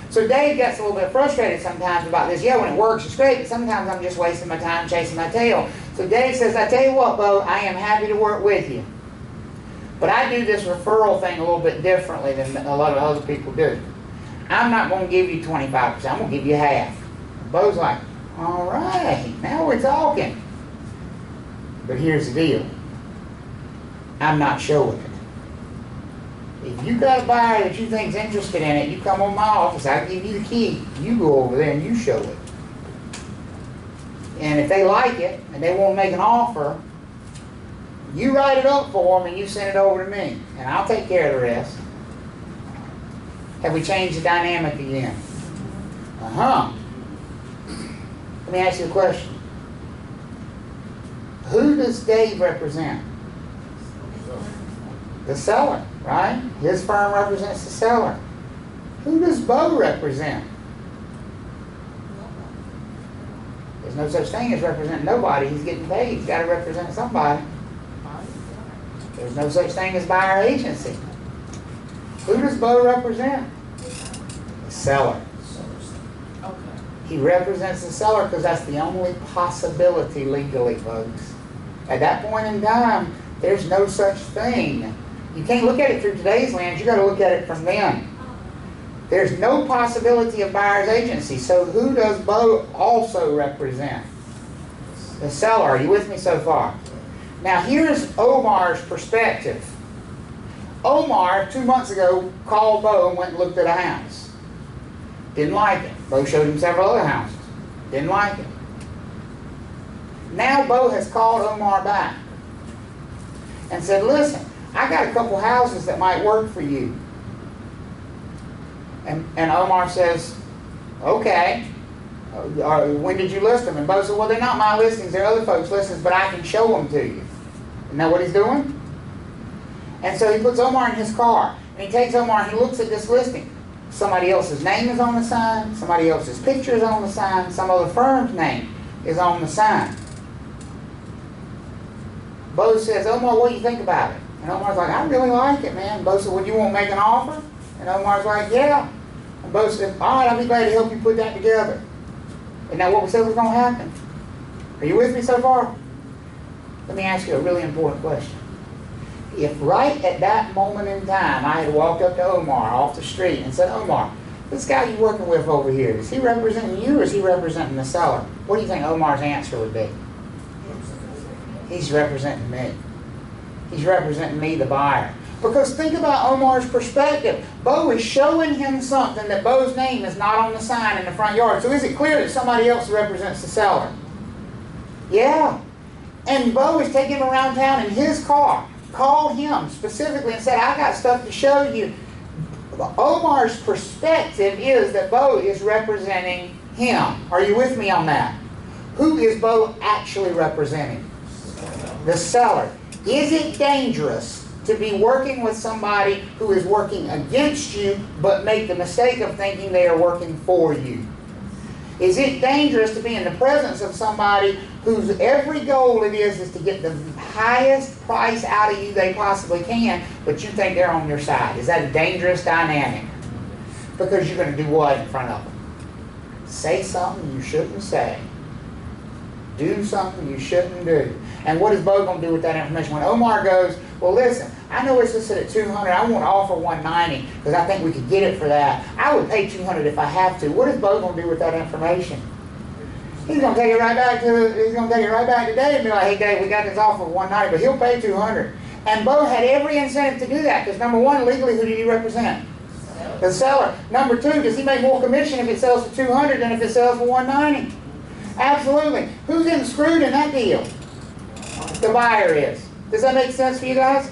So Dave gets a little bit frustrated sometimes about this. Yeah, when it works, it's great, but sometimes I'm just wasting my time chasing my tail. So Dave says, I tell you what, Bo, I am happy to work with you. But I do this referral thing a little bit differently than a lot of other people do. I'm not going to give you 25%. I'm going to give you half. Bo's like, all right, now we're talking. But here's the deal. I'm not showing it. If you got a buyer that you think's interested in it, you come on my office, I give you the key, you go over there and you show it. And if they like it and they want to make an offer, you write it up for them and you send it over to me, and I'll take care of the rest. Have we changed the dynamic again? Uh-huh. Let me ask you a question. Who does Dave represent? The seller, right? His firm represents the seller. Who does Bo represent? There's no such thing as representing nobody. He's getting paid. He's got to represent somebody. There's no such thing as buyer agency. Who does Bo represent? The seller. Okay. He represents the seller because that's the only possibility legally, folks. At that point in time, there's no such thing. You can't look at it through today's lens. You got to look at it from then. There's no possibility of buyer's agency. So who does Bo also represent? The seller. Are you with me so far? Now here's Omar's perspective. Omar, 2 months ago, called Bo and went and looked at a house. Didn't like it. Bo showed him several other houses. Didn't like it. Now Bo has called Omar back and said, listen, I got a couple houses that might work for you. And Omar says, okay. When did you list them? And Bo said, well, they're not my listings. They're other folks' listings, but I can show them to you. Isn't that what he's doing? And so he puts Omar in his car. And he takes Omar and he looks at this listing. Somebody else's name is on the sign. Somebody else's picture is on the sign. Some other firm's name is on the sign. Bo says, Omar, what do you think about it? And Omar's like, I really like it, man. And Bo said, well, you want to make an offer? And Omar's like, yeah. And Bo said, all right, I'll be glad to help you put that together. And now what we said was going to happen. Are you with me so far? Let me ask you a really important question. If right at that moment in time I had walked up to Omar off the street and said, Omar, this guy you're working with over here, is he representing you or is he representing the seller? What do you think Omar's answer would be? He's representing me. He's representing me, the buyer. Because think about Omar's perspective. Bo is showing him something that Bo's name is not on the sign in the front yard. So is it clear that somebody else represents the seller? Yeah. And Bo is taking him around town in his car, called him specifically and said, I got stuff to show you. Omar's perspective is that Bo is representing him. Are you with me on that? Who is Bo actually representing? The seller. Is it dangerous to be working with somebody who is working against you but make the mistake of thinking they are working for you? Is it dangerous to be in the presence of somebody whose every goal it is to get the highest price out of you they possibly can, but you think they're on your side? Is that a dangerous dynamic? Because you're going to do what in front of them? Say something you shouldn't say. Do something you shouldn't do. And what is Bo going to do with that information? When Omar goes, well, listen, I know it's listed at $200. I want to offer $190 because I think we could get it for that. I would pay $200 if I have to. What is Bo going to do with that information? He's going to take it right back to Dave and be like, hey, Dave, we got this offer for $190, but he'll pay $200. And Bo had every incentive to do that because, number one, legally, who did he represent? The seller. Number two, does he make more commission if it sells for $200 than if it sells for $190? Absolutely. Who's getting screwed in that deal? The buyer is. Does that make sense for you guys?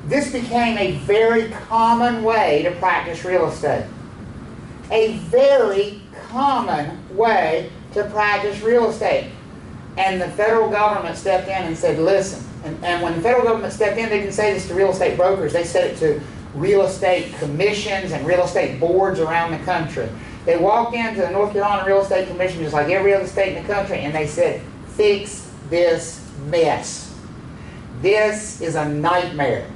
This became a very common way to practice real estate. A very common way to practice real estate. And the federal government stepped in and said, listen. And when the federal government stepped in, they didn't say this to real estate brokers. They said it to real estate commissions and real estate boards around the country. They walked into the North Carolina Real Estate Commission just like every other state in the country, and they said, fix this mess. This is a nightmare.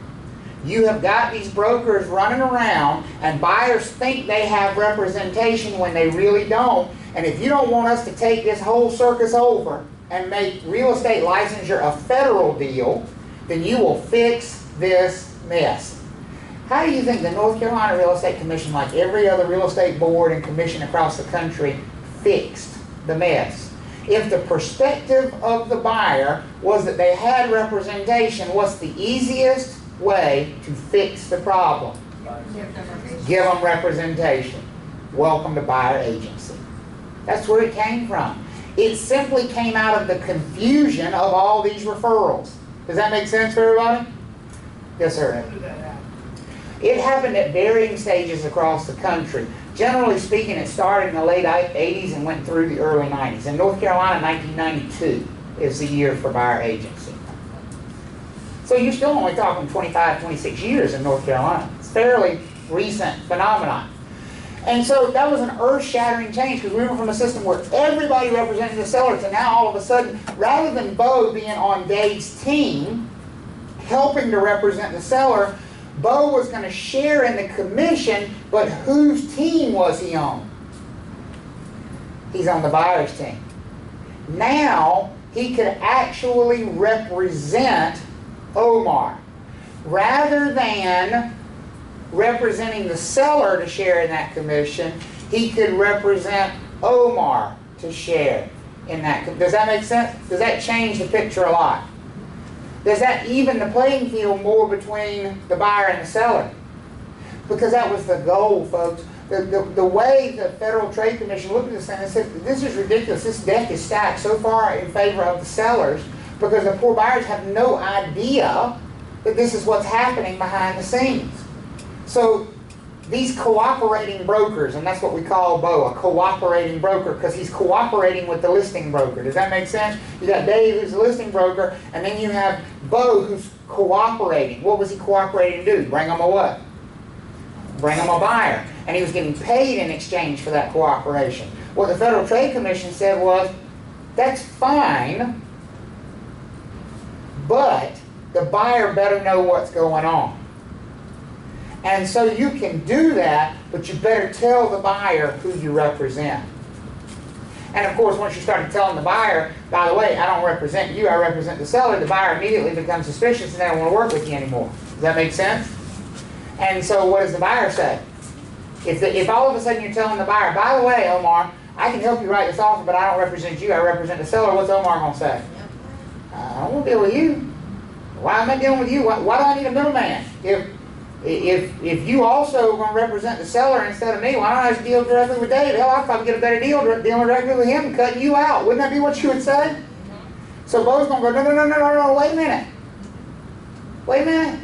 You have got these brokers running around, and buyers think they have representation when they really don't. And if you don't want us to take this whole circus over and make real estate licensure a federal deal, then you will fix this mess. How do you think the North Carolina Real Estate Commission, like every other real estate board and commission across the country, fixed the mess? If the perspective of the buyer was that they had representation, what's the easiest way to fix the problem? Give them representation. Welcome to buyer agency. That's where it came from. It simply came out of the confusion of all these referrals. Does that make sense for everybody? Yes, sir. It happened at varying stages across the country. Generally speaking, it started in the late 80s and went through the early 90s. In North Carolina, 1992 is the year for buyer agency. So you're still only talking 25, 26 years in North Carolina. It's a fairly recent phenomenon. And so that was an earth-shattering change, because we went from a system where everybody represented the seller to now all of a sudden, rather than Bo being on Dave's team, helping to represent the seller, Bo was going to share in the commission, but whose team was he on? He's on the buyer's team. Now, he could actually represent Omar. Rather than representing the seller to share in that commission, he could represent Omar to share in that. Does that make sense? Does that change the picture a lot? Does that even the playing field more between the buyer and the seller? Because that was the goal, folks. The way the Federal Trade Commission looked at this thing and said, this is ridiculous. This deck is stacked so far in favor of the sellers, because the poor buyers have no idea that this is what's happening behind the scenes. So these cooperating brokers, and that's what we call Bo, a cooperating broker, because he's cooperating with the listing broker. Does that make sense? You got Dave, who's the listing broker, and then you have Bo, who's cooperating. What was he cooperating to do? Bring him a what? Bring him a buyer. And he was getting paid in exchange for that cooperation. What the Federal Trade Commission said was, that's fine, but the buyer better know what's going on. And so you can do that, but you better tell the buyer who you represent. And of course, once you start telling the buyer, by the way, I don't represent you, I represent the seller, the buyer immediately becomes suspicious and they don't want to work with you anymore. Does that make sense? And so what does the buyer say? If all of a sudden you're telling the buyer, by the way, Omar, I can help you write this offer, but I don't represent you, I represent the seller, what's Omar going to say? I don't want to deal with you. Why am I dealing with you? Why do I need a middleman? If you also are going to represent the seller instead of me, why don't I just deal directly with Dave? Hell, I'll probably get a better deal dealing directly with him and cutting you out. Wouldn't that be what you would say? So Bo's going to go, no, wait a minute. Wait a minute.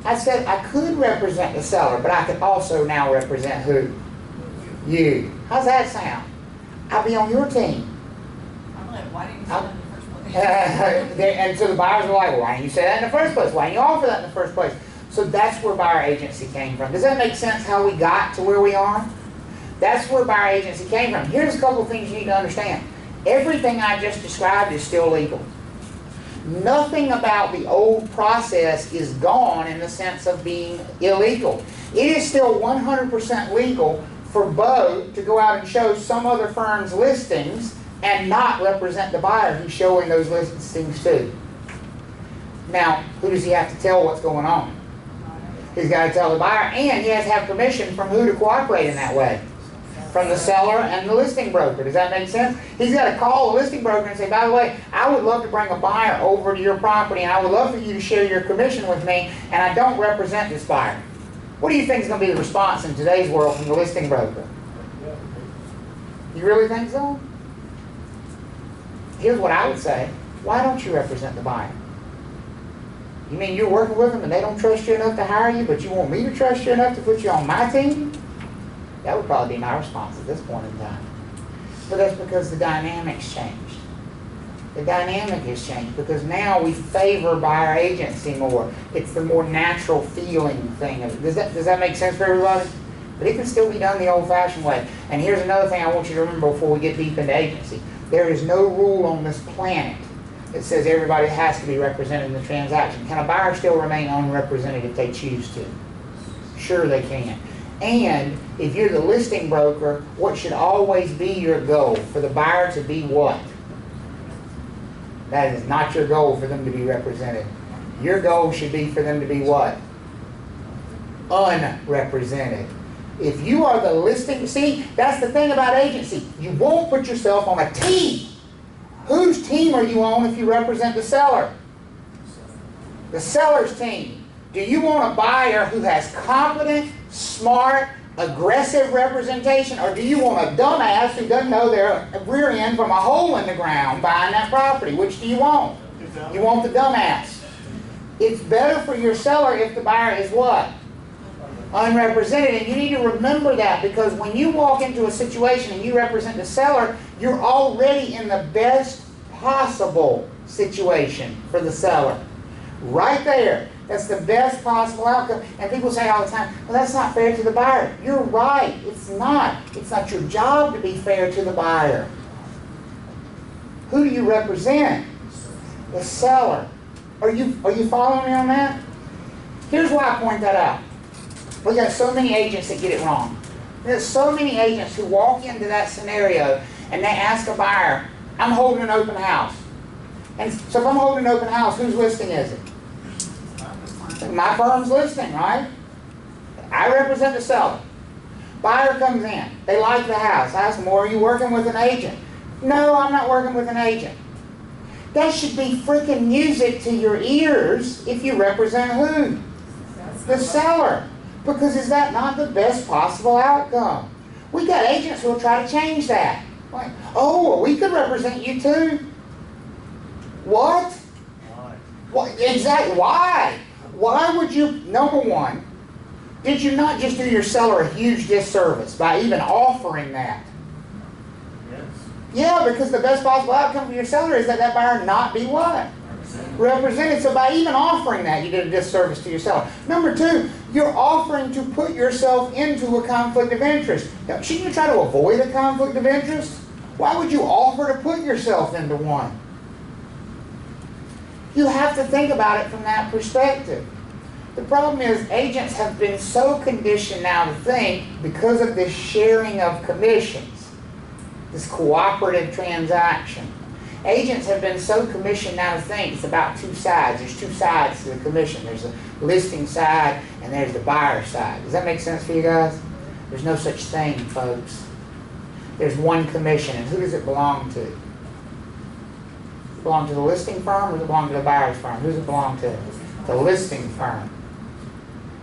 I said I could represent the seller, but I could also now represent who? You. How's that sound? I'll be on your team. I'm like, why didn't you say that in the first place? And so the buyers were like, well, why didn't you say that in the first place? Why didn't you offer that in the first place? So that's where buyer agency came from. Does that make sense how we got to where we are? That's where buyer agency came from. Here's a couple of things you need to understand. Everything I just described is still legal. Nothing about the old process is gone in the sense of being illegal. It is still 100% legal for Bo to go out and show some other firm's listings and not represent the buyer who's showing those listings to. Now, who does he have to tell what's going on? He's got to tell the buyer, and he has to have permission from who to cooperate in that way? From the seller and the listing broker. Does that make sense? He's got to call the listing broker and say, by the way, I would love to bring a buyer over to your property, and I would love for you to share your commission with me, and I don't represent this buyer. What do you think is going to be the response in today's world from the listing broker? You really think so? Here's what I would say. Why don't you represent the buyer? You mean you're working with them and they don't trust you enough to hire you, but you want me to trust you enough to put you on my team? That would probably be my response at this point in time. But that's because the dynamic's changed. The dynamic has changed because now we favor buyer agency more. It's the more natural feeling thing. Does that make sense for everybody? But it can still be done the old-fashioned way. And here's another thing I want you to remember before we get deep into agency. There is no rule on this planet that says everybody has to be represented in the transaction. Can a buyer still remain unrepresented if they choose to? Sure they can. And if you're the listing broker, what should always be your goal? For the buyer to be what? That is not your goal for them to be represented. Your goal should be for them to be what? Unrepresented. If you are the listing, see, that's the thing about agency. You won't put yourself on a team. Whose team are you on if you represent the seller? The seller's team. Do you want a buyer who has competent, smart, aggressive representation, or do you want a dumbass who doesn't know their rear end from a hole in the ground buying that property? Which do you want? You want the dumbass. It's better for your seller if the buyer is what? Unrepresented. And you need to remember that, because when you walk into a situation and you represent the seller, you're already in the best possible situation for the seller. Right there. That's the best possible outcome. And people say all the time, well, that's not fair to the buyer. You're right. It's not. It's not your job to be fair to the buyer. Who do you represent? The seller. Are you following me on that? Here's why I point that out. We got so many agents that get it wrong. There's so many agents who walk into that scenario and they ask a buyer, I'm holding an open house. And so if I'm holding an open house, whose listing is it? My firm's listing, right? I represent the seller. Buyer comes in. They like the house. I ask them, well, are you working with an agent? No, I'm not working with an agent. That should be freaking music to your ears if you represent who? The seller. Because is that not the best possible outcome? We got agents who will try to change that. Like, oh, well, we could represent you too. What? Why? What? Exactly. Why? Why would you, number one, did you not just do your seller a huge disservice by even offering that? Yes. Yeah, because the best possible outcome for your seller is that that buyer not be what? Represented. So by even offering that, you did a disservice to your seller. Number two, you're offering to put yourself into a conflict of interest. Now, shouldn't you try to avoid a conflict of interest? Why would you offer to put yourself into one? You have to think about it from that perspective. The problem is agents have been so conditioned now to think, because of this sharing of commissions, this cooperative transaction, agents have been so commissioned now to think it's about two sides. There's two sides to the commission. There's the listing side and there's the buyer side. Does that make sense for you guys? There's no such thing, folks. There's one commission, and who does it belong to? Does it belong to the listing firm, or does it belong to the buyer's firm? Who does it belong to? The listing firm.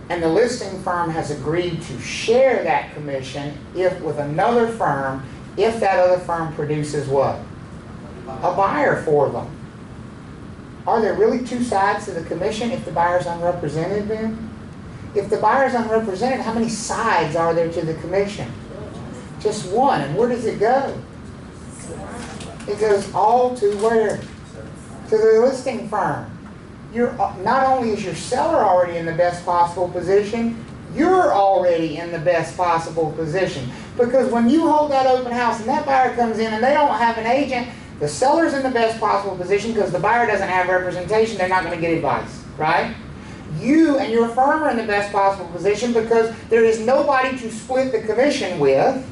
And the listing firm has agreed to share that commission with another firm if that other firm produces what? A buyer for them. Are there really two sides to the commission if the buyer's unrepresented then? If the buyer's unrepresented, how many sides are there to the commission? Just one. And where does it go? It goes all to where? To the listing firm. Not only is your seller already in the best possible position, you're already in the best possible position. Because when you hold that open house and that buyer comes in and they don't have an agent, the seller's in the best possible position because the buyer doesn't have representation, they're not going to get advice, right? You and your firm are in the best possible position because there is nobody to split the commission with.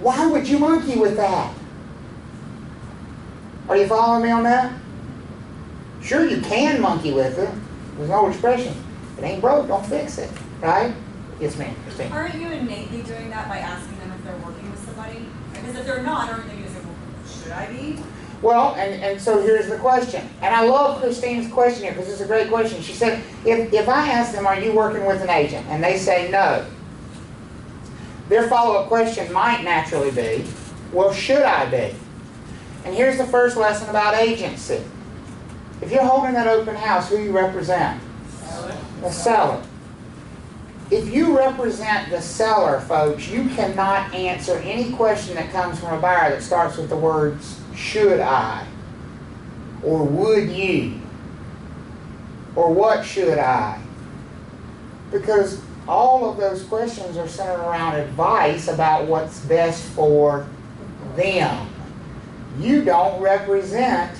Why would you monkey with that? Are you following me on that? Sure, you can monkey with it. There's no expression. If it ain't broke, don't fix it, right? Yes, ma'am. Christine. Aren't you innately doing that by asking them if they're working with somebody? Because if they're not, aren't they going to say, well, should I be? Well, and so here's the question. And I love Christine's question here because it's a great question. She said, if I ask them, are you working with an agent? And they say no. Their follow-up question might naturally be, well, should I be? And here's the first lesson about agency. If you're holding that open house, who you represent? The seller. If you represent the seller, folks, you cannot answer any question that comes from a buyer that starts with the words, should I? Or would you? Or what should I? Because all of those questions are centered around advice about what's best for them. You don't represent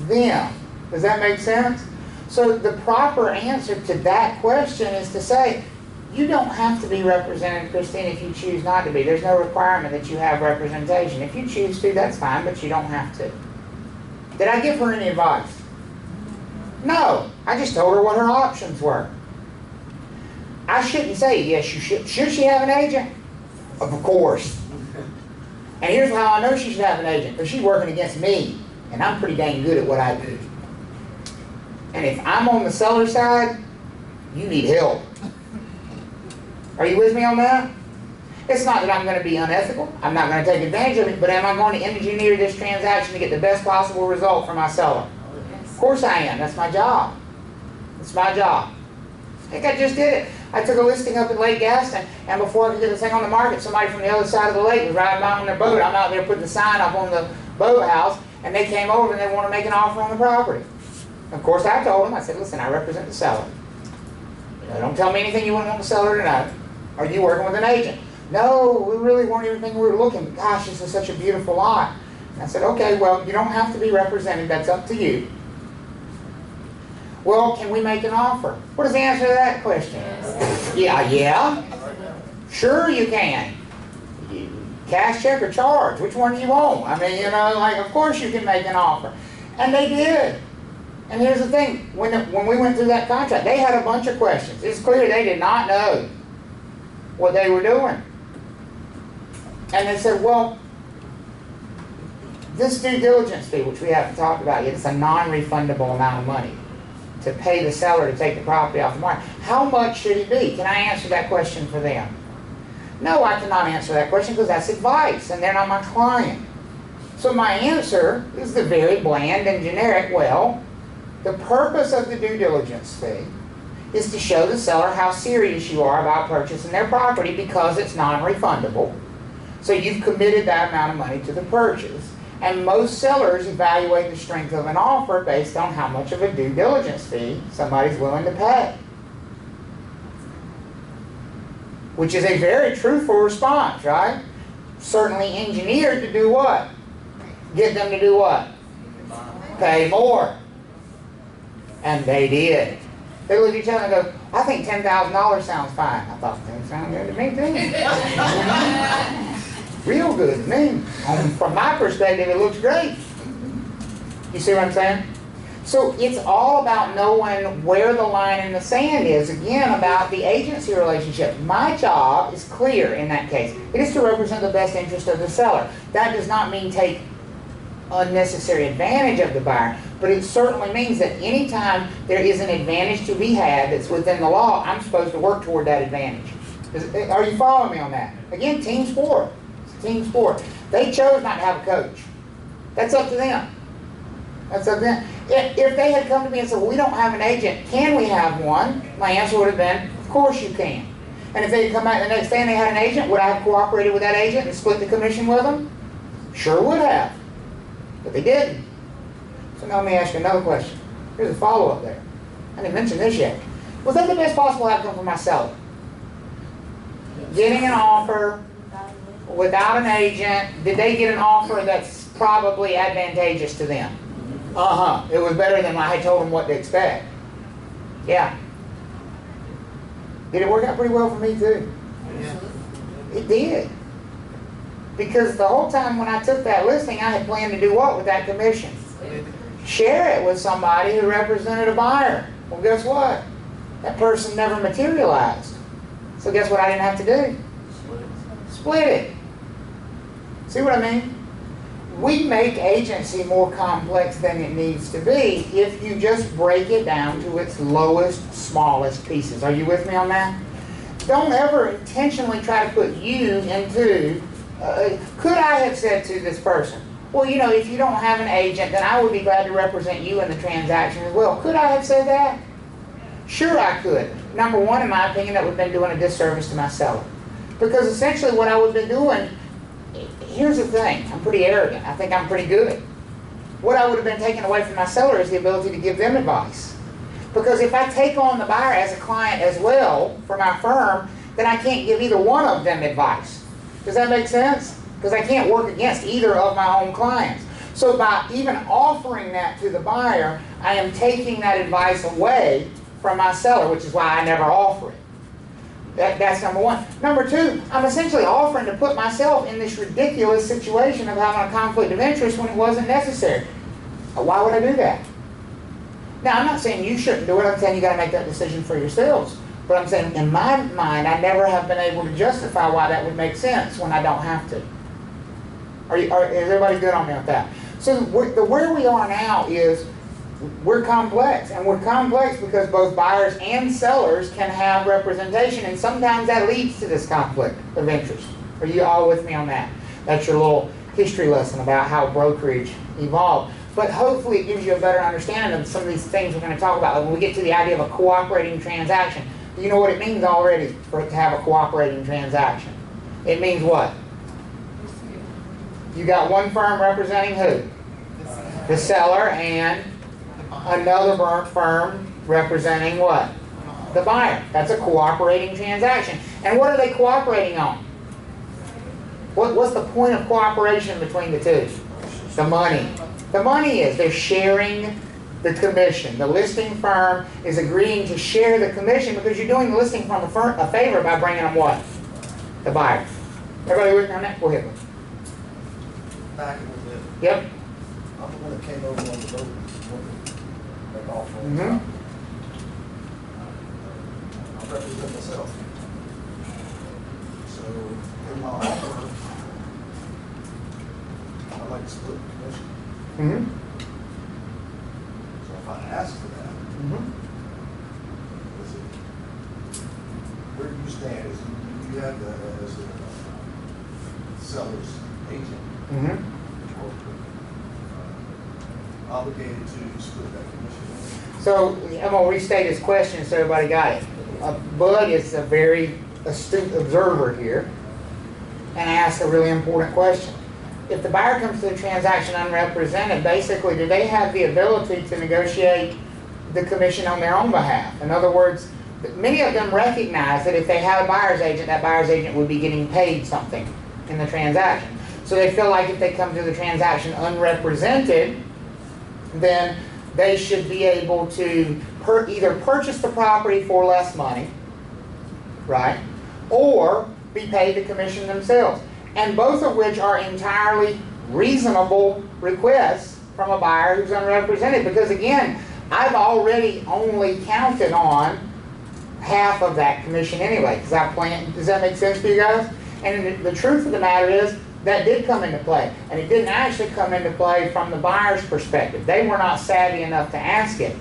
them. Does that make sense? So the proper answer to that question is to say, you don't have to be represented, Christine, if you choose not to be. There's no requirement that you have representation. If you choose to, that's fine, but you don't have to. Did I give her any advice? No. I just told her what her options were. I shouldn't say yes, you should. Should she have an agent? Of course. And here's how I know she should have an agent, because she's working against me, and I'm pretty dang good at what I do. And if I'm on the seller side, you need help. Are you with me on that? It's not that I'm going to be unethical. I'm not going to take advantage of it, but am I going to engineer this transaction to get the best possible result for my seller? Of course I am. That's my job. It's my job. I think I just did it. I took a listing up in Lake Gaston, and before I could get the thing on the market, somebody from the other side of the lake was riding by on their boat. I'm out there putting the sign up on the boathouse, and they came over and they want to make an offer on the property. Of course, I told them, I said, listen, I represent the seller. Don't tell me anything you wouldn't want the seller to know. Are you working with an agent? No, we really weren't even thinking we were looking. Gosh, this is such a beautiful lot. And I said, okay, well, you don't have to be represented. That's up to you. Well, can we make an offer? What is the answer to that question? Yeah. Sure you can. Cash, check, or charge? Which one do you want? I mean, of course you can make an offer. And they did. And here's the thing. When we went through that contract, they had a bunch of questions. It's clear they did not know what they were doing. And they said, well, this due diligence fee, which we haven't talked about yet, it's a non-refundable amount of money to pay the seller to take the property off the market. How much should it be? Can I answer that question for them? No, I cannot answer that question because that's advice and they're not my client. So my answer is the very bland and generic, well, the purpose of the due diligence fee is to show the seller how serious you are about purchasing their property because it's non-refundable. So you've committed that amount of money to the purchase. And most sellers evaluate the strength of an offer based on how much of a due diligence fee somebody's willing to pay. Which is a very truthful response, right? Certainly engineered to do what? Get them to do what? Pay more. And they did. They looked at each other and go, I think $10,000 sounds fine. I thought, that sounds good to me too. Real good to me. From my perspective, it looks great. You see what I'm saying? So it's all about knowing where the line in the sand is, again, about the agency relationship. My job is clear in that case. It is to represent the best interest of the seller. That does not mean take unnecessary advantage of the buyer, but it certainly means that anytime there is an advantage to be had that's within the law, I'm supposed to work toward that advantage. Are you following me on that? Again, team sport. It's a team sport. They chose not to have a coach. That's up to them. That's up to them. If they had come to me and said, well, we don't have an agent, can we have one? My answer would have been, of course you can. And if they had come back the next day and they had an agent, would I have cooperated with that agent and split the commission with them? Sure would have. But they didn't. So now let me ask you another question. Here's a follow-up there. I didn't mention this yet. Was that the best possible outcome for my seller? Getting an offer without an agent, did they get an offer that's probably advantageous to them? It was better than I had told them what to expect. Yeah. Did it work out pretty well for me too? It did. Because the whole time when I took that listing, I had planned to do what with that commission? Share it with somebody who represented a buyer. Well, guess what? That person never materialized. So guess what I didn't have to do? Split it. See what I mean? We make agency more complex than it needs to be if you just break it down to its lowest, smallest pieces. Are you with me on that? Don't ever intentionally try to put you into... could I have said to this person, well, if you don't have an agent, then I would be glad to represent you in the transaction as well. Could I have said that? Sure I could. Number one, in my opinion, that would have been doing a disservice to my seller. Because essentially what I would have been doing, here's the thing, I'm pretty arrogant. I think I'm pretty good. What I would have been taking away from my seller is the ability to give them advice. Because if I take on the buyer as a client as well for my firm, then I can't give either one of them advice. Does that make sense? Because I can't work against either of my own clients. So by even offering that to the buyer, I am taking that advice away from my seller, which is why I never offer it. That's number one. Number two, I'm essentially offering to put myself in this ridiculous situation of having a conflict of interest when it wasn't necessary. Why would I do that? Now, I'm not saying you shouldn't do it. I'm saying you got to make that decision for yourselves. But I'm saying, in my mind, I never have been able to justify why that would make sense when I don't have to. Is everybody good on me with that? So where we are now is we're complex, and we're complex because both buyers and sellers can have representation, and sometimes that leads to this conflict of interest. Are you all with me on that? That's your little history lesson about how brokerage evolved. But hopefully it gives you a better understanding of some of these things we're going to talk about. Like when we get to the idea of a cooperating transaction, you know what it means already for it to have a cooperating transaction. It means what? You got one firm representing who? The seller, and another firm representing what? The buyer. That's a cooperating transaction. And what are they cooperating on? What's the point of cooperation between the two? The money. The money is they're sharing the commission. The listing firm is agreeing to share the commission because you're doing the listing firm a favor by bringing them what? The buyer. Everybody with me on that? Go ahead. Back a little bit. Yep. I'm the one that came over on the boat. Like off on Mm-hmm. I represent myself. So in my offer, I'd like to split the commission. Mm-hmm. So if I ask for that, Mm-hmm. is it, where do you stand? Is you have the as a seller's agent Mm-hmm. obligated to split that commission? So I'm going to restate his question so everybody got it. Bud is a very astute observer here and asked a really important question. If the buyer comes to the transaction unrepresented, basically, do they have the ability to negotiate the commission on their own behalf? In other words, many of them recognize that if they had a buyer's agent, that buyer's agent would be getting paid something in the transaction. So they feel like if they come to the transaction unrepresented, then they should be able to either purchase the property for less money, right, or be paid the commission themselves. And both of which are entirely reasonable requests from a buyer who's unrepresented. Because again, I've already only counted on half of that commission anyway. Does that make sense to you guys? And the truth of the matter is, that did come into play. And it didn't actually come into play from the buyer's perspective. They were not savvy enough to ask it.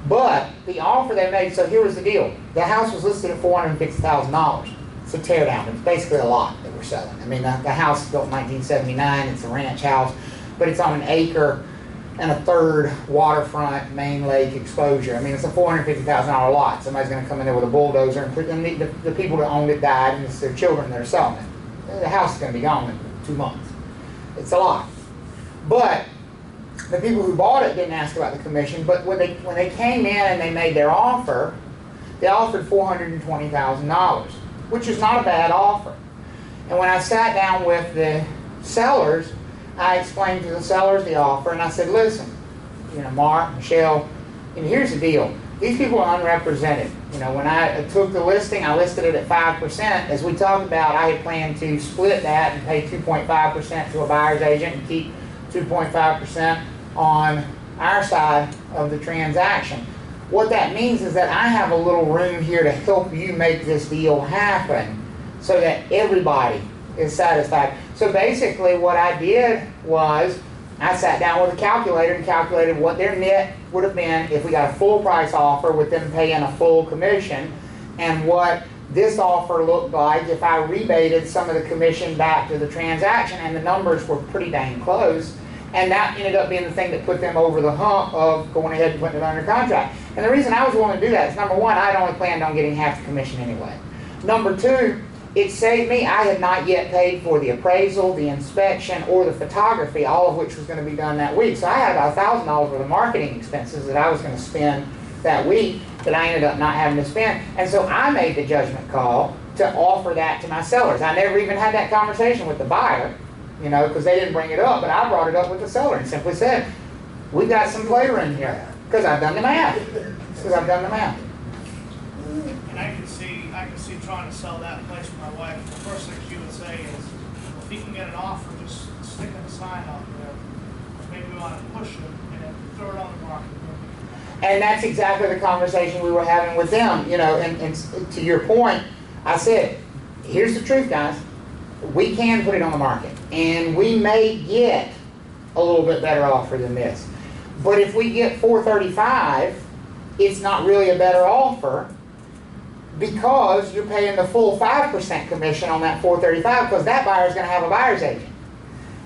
But the offer they made, so here was the deal. The house was listed at $450,000. It's a tear down. It's basically a lot that we're selling. I mean, the house was built in 1979. It's a ranch house, but it's on an acre and a third waterfront main lake exposure. I mean, it's a $450,000 lot. Somebody's going to come in there with a bulldozer, and the people that owned it died, and it's their children that are selling it. The house is going to be gone in 2 months. It's a lot. But the people who bought it didn't ask about the commission, but when they came in and they made their offer, they offered $420,000, which is not a bad offer. And when I sat down with the sellers, I explained to the sellers the offer, and I said, listen, Mark, Michelle, here's the deal. These people are unrepresented. When I took the listing, I listed it at 5%. As we talked about, I had planned to split that and pay 2.5% to a buyer's agent and keep 2.5% on our side of the transaction. What that means is that I have a little room here to help you make this deal happen so that everybody is satisfied. So basically what I did was I sat down with a calculator and calculated what their net would have been if we got a full price offer with them paying a full commission, and what this offer looked like if I rebated some of the commission back to the transaction, and the numbers were pretty dang close. And that ended up being the thing that put them over the hump of going ahead and putting it under contract. And the reason I was willing to do that is, number one, I had only planned on getting half the commission anyway. Number two, it saved me. I had not yet paid for the appraisal, the inspection, or the photography, all of which was going to be done that week. So I had about $1,000 worth of marketing expenses that I was going to spend that week that I ended up not having to spend. And so I made the judgment call to offer that to my sellers. I never even had that conversation with the buyer, because they didn't bring it up, but I brought it up with the seller and simply said, we've got some flavor in here, because I've done the math. And I can see trying to sell that place for my wife. The first thing she would say is, if he can get an offer, just sticking a sign out there. Maybe we want to push it and then throw it on the market. And that's exactly the conversation we were having with them, you know, and to your point, I said, here's the truth, guys. We can put it on the market, and we may get a little bit better offer than this. But if we get $435, it's not really a better offer because you're paying the full 5% commission on that $435 because that buyer's going to have a buyer's agent.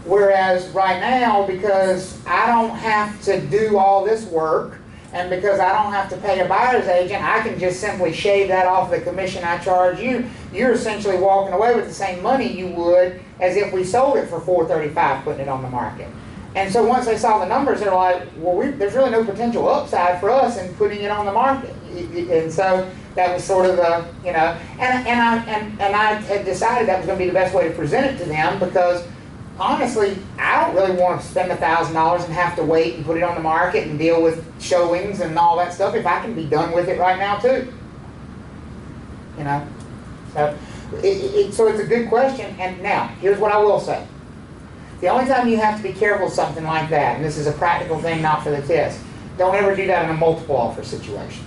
Whereas right now, because I don't have to do all this work, and because I don't have to pay a buyer's agent, I can just simply shave that off the commission I charge you. You're essentially walking away with the same money you would as if we sold it for $435, putting it on the market. And so once they saw the numbers, they're like, well, there's really no potential upside for us in putting it on the market. And so that was sort of the, you know, and I had decided that was going to be the best way to present it to them because honestly, I don't really want to spend $1,000 and have to wait and put it on the market and deal with showings and all that stuff if I can be done with it right now too. You know? So, so it's a good question. And now, here's what I will say. The only time you have to be careful of something like that, and this is a practical thing, not for the test, don't ever do that in a multiple offer situation.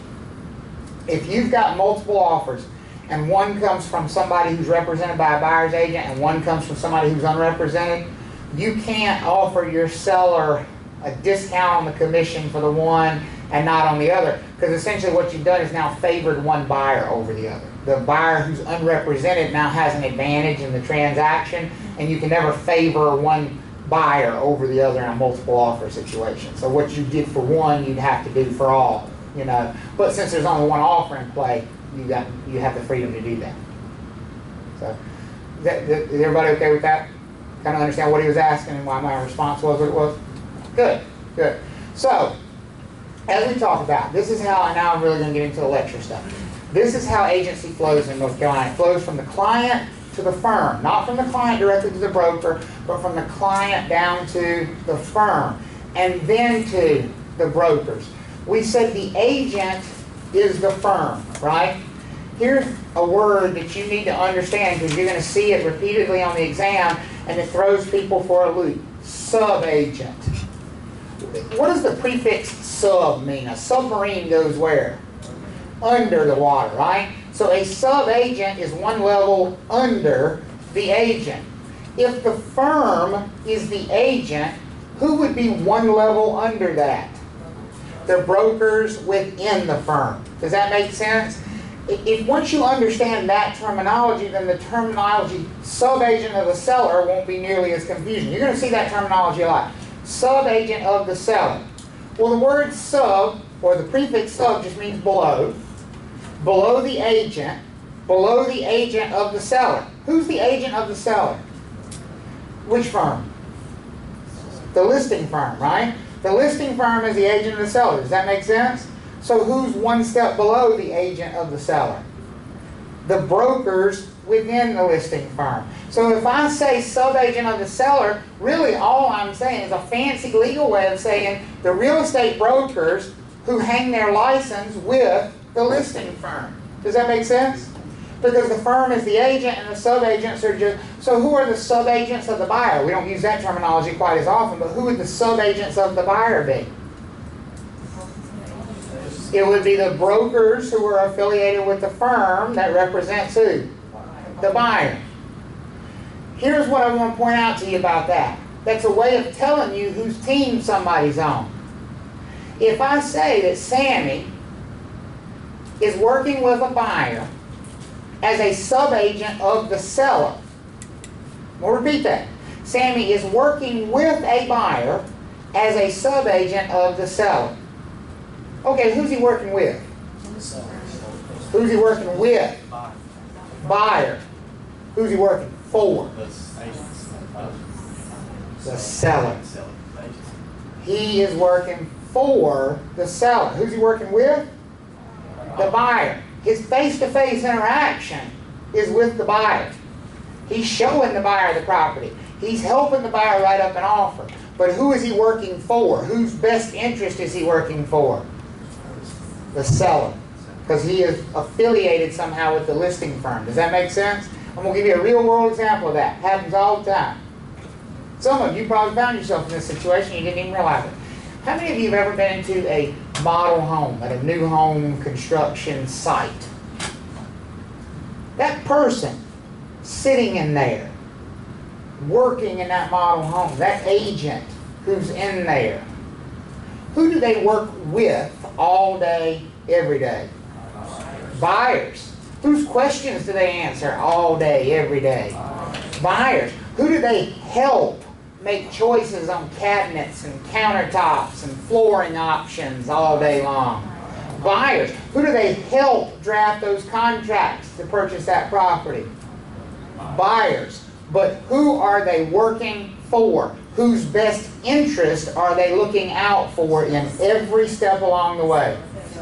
If you've got multiple offers, and one comes from somebody who's represented by a buyer's agent and one comes from somebody who's unrepresented, you can't offer your seller a discount on the commission for the one and not on the other, because essentially what you've done is now favored one buyer over the other. The buyer who's unrepresented now has an advantage in the transaction, and you can never favor one buyer over the other in a multiple offer situation. So what you did for one, you'd have to do for all, you know. But since there's only one offer in play, you have the freedom to do that. So, is everybody okay with that? Kind of understand what he was asking and why my response was what it was? Good, good. So, as we talked about, this is how, and now I'm really going to get into the lecture stuff. This is how agency flows in North Carolina. It flows from the client to the firm, not from the client directly to the broker, but from the client down to the firm, and then to the brokers. We said the agent is the firm, right? Here's a word that you need to understand because you're going to see it repeatedly on the exam and it throws people for a loop. Sub-agent. What does the prefix sub mean? A submarine goes where? Under the water, right? So a sub-agent is one level under the agent. If the firm is the agent, who would be one level under that? The brokers within the firm. Does that make sense? If once you understand that terminology, then the terminology sub-agent of the seller won't be nearly as confusing. You're going to see that terminology a lot. Sub-agent of the seller. Well, the word sub, or the prefix sub, just means below. Below the agent of the seller. Who's the agent of the seller? Which firm? The listing firm, right? The listing firm is the agent of the seller. Does that make sense? So who's one step below the agent of the seller? The brokers within the listing firm. So if I say sub-agent of the seller, really all I'm saying is a fancy legal way of saying the real estate brokers who hang their license with the listing firm. Does that make sense? Because the firm is the agent and the sub-agents are just... So who are the sub-agents of the buyer? We don't use that terminology quite as often, but who would the sub-agents of the buyer be? It would be the brokers who are affiliated with the firm that represents who? The buyer. Here's what I want to point out to you about that. That's a way of telling you whose team somebody's on. If I say that Sammy is working with a buyer as a sub-agent of the seller. We'll repeat that. Sammy is working with a buyer as a sub-agent of the seller. Okay, who's he working with? Who's he working with? Buyer. Who's he working for? The seller. He is working for the seller. Who's he working with? The buyer. His face-to-face interaction is with the buyer. He's showing the buyer the property. He's helping the buyer write up an offer. But who is he working for? Whose best interest is he working for? The seller. Because he is affiliated somehow with the listing firm. Does that make sense? I'm going to give you a real-world example of that. Happens all the time. Some of you probably found yourself in this situation. You didn't even realize it. How many of you have ever been into a model home, at a new home construction site. That person sitting in there, working in that model home, that agent who's in there, who do they work with all day, every day? Buyers. Whose questions do they answer all day, every day? Buyers. Who do they help make choices on cabinets and countertops and flooring options all day long? Buyers. Who do they help draft those contracts to purchase that property? Buyers. But who are they working for? Whose best interest are they looking out for in every step along the way?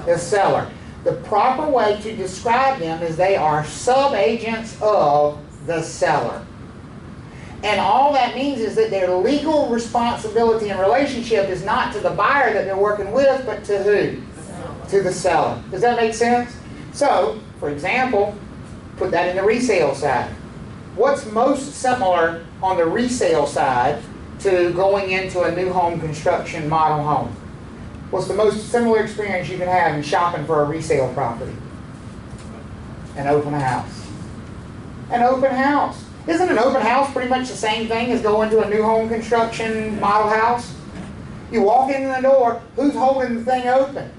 The seller. The proper way to describe them is they are sub-agents of the seller. And all that means is that their legal responsibility and relationship is not to the buyer that they're working with, but to who? To the seller. Does that make sense? So, for example, put that in the resale side. What's most similar on the resale side to going into a new home construction model home? What's the most similar experience you can have in shopping for a resale property? An open house. An open house. Isn't an open house pretty much the same thing as going to a new home construction model house? You walk in the door, who's holding the thing open?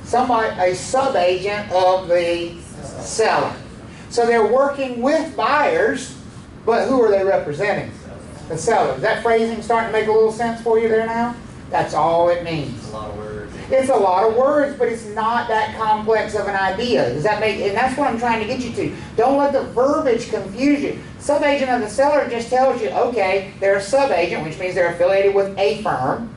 Somebody, a sub-agent of the seller. So they're working with buyers, but who are they representing? The seller. Is that phrasing starting to make a little sense for you there now? That's all it means. It's a lot of words. It's a lot of words, but it's not that complex of an idea. Does that make? And that's what I'm trying to get you to. Don't let the verbiage confuse you. Sub-agent of the seller just tells you, okay, they're a sub-agent, which means they're affiliated with a firm.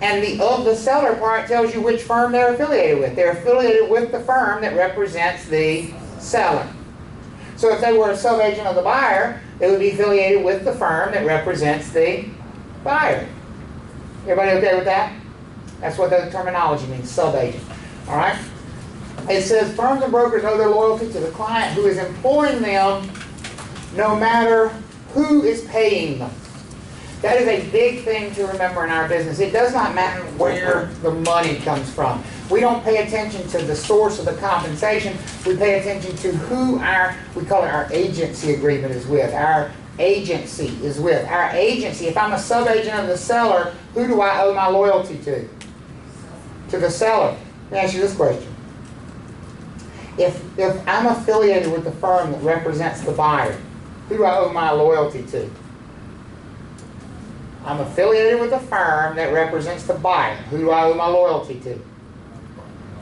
And the of the seller part tells you which firm they're affiliated with. They're affiliated with the firm that represents the seller. So if they were a sub-agent of the buyer, they would be affiliated with the firm that represents the buyer. Everybody okay with that? That's what the terminology means, sub-agent. All right? It says firms and brokers owe their loyalty to the client who is employing them no matter who is paying them. That is a big thing to remember in our business. It does not matter where the money comes from. We don't pay attention to the source of the compensation. We pay attention to who we call it our agency agreement is with. Our agency is with. Our agency, if I'm a sub-agent of the seller, who do I owe my loyalty to? To the seller. Let me ask you this question. If I'm affiliated with the firm that represents the buyer, who do I owe my loyalty to? I'm affiliated with the firm that represents the buyer. Who do I owe my loyalty to?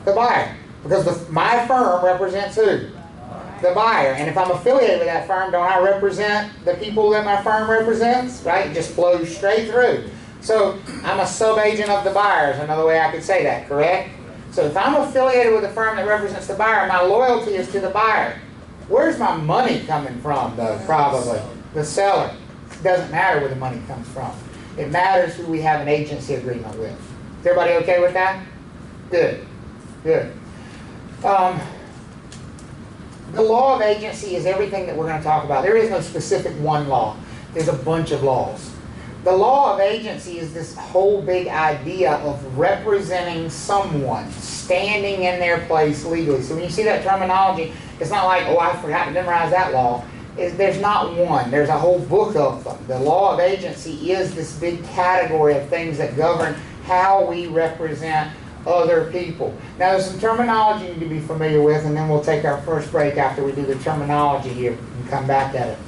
The buyer. Because my firm represents who? The buyer. And if I'm affiliated with that firm, don't I represent the people that my firm represents? Right? It just flows straight through. So I'm a sub-agent of the buyer is another way I could say that, correct? So if I'm affiliated with a firm that represents the buyer, my loyalty is to the buyer. Where's my money coming from, though? Probably the seller. It doesn't matter where the money comes from. It matters who we have an agency agreement with. Is everybody okay with that? Good. Good. The law of agency is everything that we're going to talk about. There is no specific one law. There's a bunch of laws. The law of agency is this whole big idea of representing someone, standing in their place legally. So when you see that terminology, it's not like, oh, I forgot to memorize that law. There's not one. There's a whole book of them. The law of agency is this big category of things that govern how we represent other people. Now there's some terminology you need to be familiar with, and then we'll take our first break after we do the terminology here and come back at it.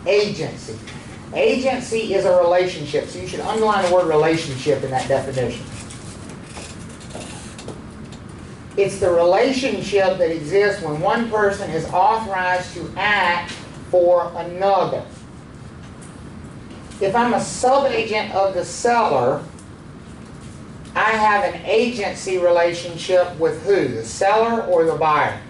Agency. Agency is a relationship, so you should underline the word relationship in that definition. It's the relationship that exists when one person is authorized to act for another. If I'm a sub-agent of the seller, I have an agency relationship with who? The seller or the buyer?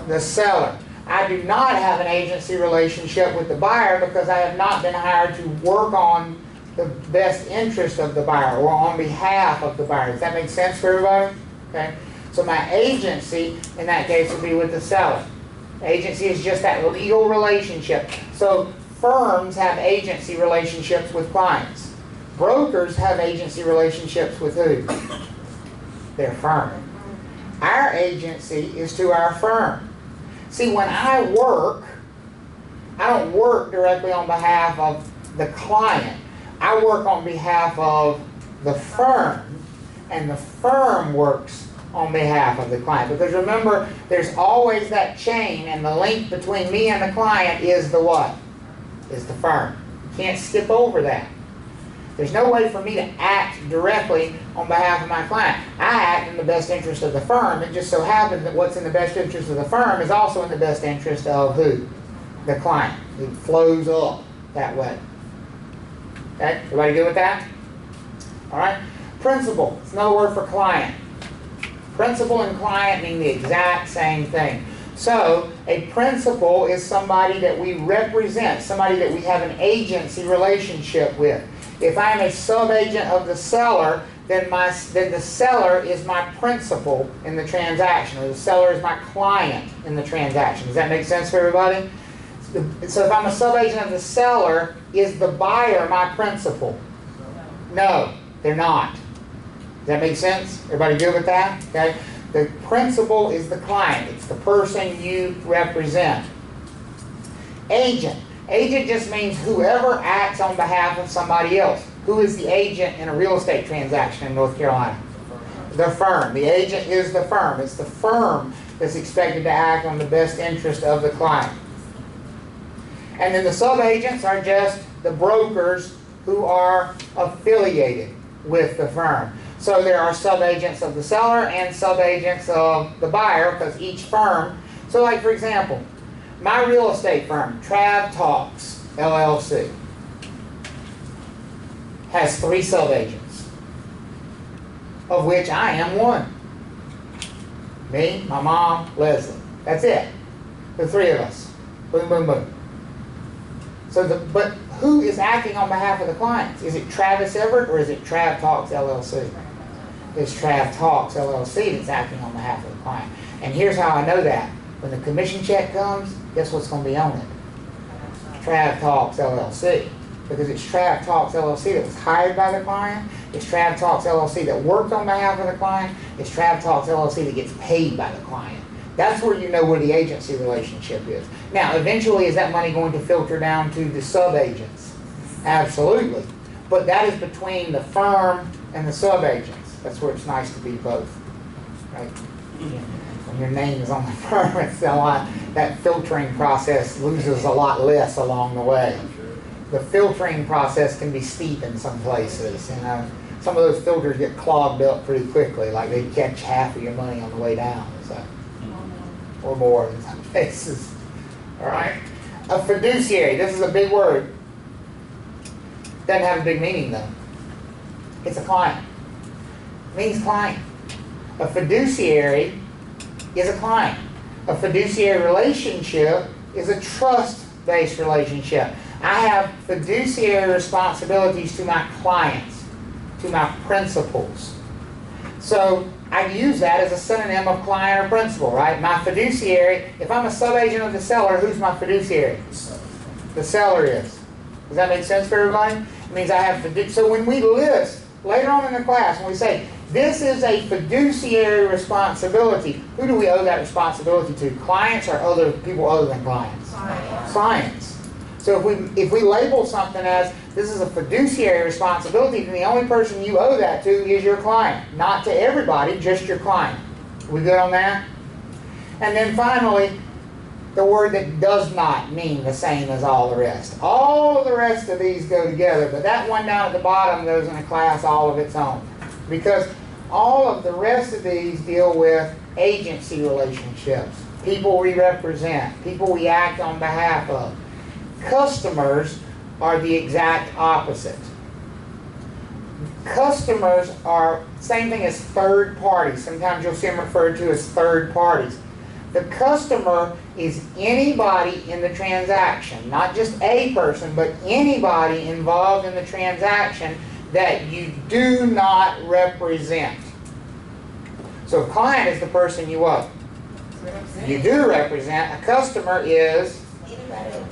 The seller. I do not have an agency relationship with the buyer because I have not been hired to work on the best interest of the buyer or on behalf of the buyer. Does that make sense for everybody? Okay. So my agency, in that case, would be with the seller. Agency is just that legal relationship. So firms have agency relationships with clients. Brokers have agency relationships with who? Their firm. Our agency is to our firm. See, when I work, I don't work directly on behalf of the client. I work on behalf of the firm, and the firm works on behalf of the client. Because remember, there's always that chain, and the link between me and the client is the what? Is the firm. Can't skip over that. There's no way for me to act directly on behalf of my client. I act in the best interest of the firm. It just so happens that what's in the best interest of the firm is also in the best interest of who? The client. It flows up that way. Okay? Everybody good with that? All right? Principal. It's another word for client. Principal and client mean the exact same thing. So, a principal is somebody that we represent, somebody that we have an agency relationship with. If I'm a sub-agent of the seller, then the seller is my principal in the transaction, or the seller is my client in the transaction. Does that make sense for everybody? So if I'm a sub-agent of the seller, is the buyer my principal? No, they're not. Does that make sense? Everybody good with that? Okay. The principal is the client. It's the person you represent. Agent. Agent just means whoever acts on behalf of somebody else. Who is the agent in a real estate transaction in North Carolina? The firm. The agent is the firm. It's the firm that's expected to act on the best interest of the client. And then the sub-agents are just the brokers who are affiliated with the firm. So there are sub-agents of the seller and sub-agents of the buyer, because each firm, so like for example, my real estate firm, Trav Talks LLC, has 3 sub-agents, of which I am one. Me, my mom, Leslie. That's it. The 3 of us. Boom, boom, boom. So but who is acting on behalf of the clients? Is it Travis Everett or is it Trav Talks LLC? It's Trav Talks LLC that's acting on behalf of the client. And here's how I know that. When the commission check comes, guess what's going to be on it? Trav Talks LLC. Because it's Trav Talks LLC that was hired by the client. It's Trav Talks LLC that worked on behalf of the client. It's Trav Talks LLC that gets paid by the client. That's where you know where the agency relationship is. Now, eventually, is that money going to filter down to the sub-agents? Absolutely. But that is between the firm and the sub-agents. That's where it's nice to be both. Right? When your name is on the firm, it's a lot, that filtering process loses a lot less along the way. The filtering process can be steep in some places. You know, some of those filters get clogged up pretty quickly, like they catch half of your money on the way down, so, or more in some cases. All right. A fiduciary. This is a big word. Doesn't have a big meaning though. It's a client. It means client. A fiduciary is a client. A fiduciary relationship is a trust-based relationship. I have fiduciary responsibilities to my clients, to my principals. So I use that as a synonym of client or principal, right? My fiduciary, if I'm a sub-agent of the seller, who's my fiduciary? The seller is. Does that make sense for everybody? It means I have so when we list, later on in the class, when we say, this is a fiduciary responsibility, who do we owe that responsibility to? Clients or other people other than clients? Clients. So if we label something as, this is a fiduciary responsibility, then the only person you owe that to is your client. Not to everybody, just your client. We good on that? And then finally, the word that does not mean the same as all the rest. All of the rest of these go together, but that one down at the bottom goes in a class all of its own. Because all of the rest of these deal with agency relationships. People we represent, people we act on behalf of. Customers are the exact opposite. Customers are same thing as third parties. Sometimes you'll see them referred to as third parties. The customer is anybody in the transaction, not just a person, but anybody involved in the transaction that you do not represent. So a client is the person you owe. You do represent. A customer is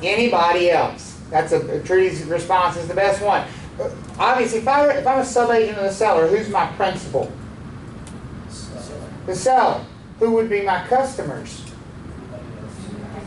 anybody else. That's Trudy's response is the best one. Obviously, if I'm a sub-agent of the seller, who's my principal? The seller. Who would be my customers?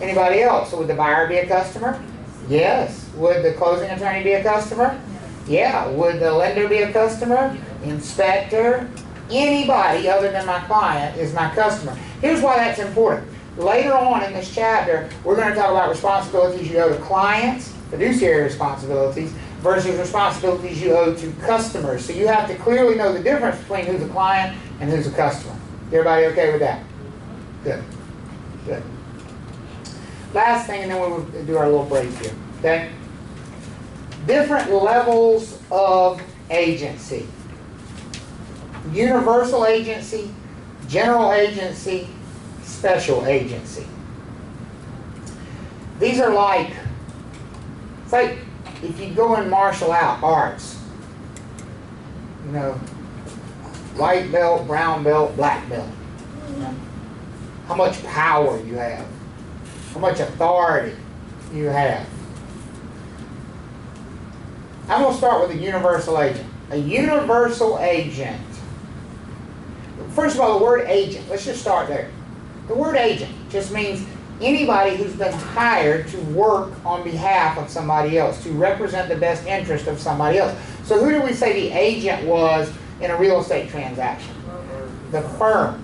Anybody else? So would the buyer be a customer? Yes. Would the closing attorney be a customer? Yeah. Would the lender be a customer? Inspector? Anybody other than my client is my customer. Here's why that's important. Later on in this chapter, we're going to talk about responsibilities you owe to clients, fiduciary responsibilities, versus responsibilities you owe to customers. So you have to clearly know the difference between who's a client and who's a customer. Everybody okay with that? Good. Good. Last thing, and then we'll do our little break here. Okay? Different levels of agency. Universal agency, general agency, special agency. These are like, it's like if you go in martial arts, you know, white belt, brown belt, black belt. You know, how much power you have, how much authority you have. I'm going to start with a universal agent. A universal agent. First of all, the word agent, let's just start there. The word agent just means anybody who's been hired to work on behalf of somebody else, to represent the best interest of somebody else. So who do we say the agent was in a real estate transaction? The firm.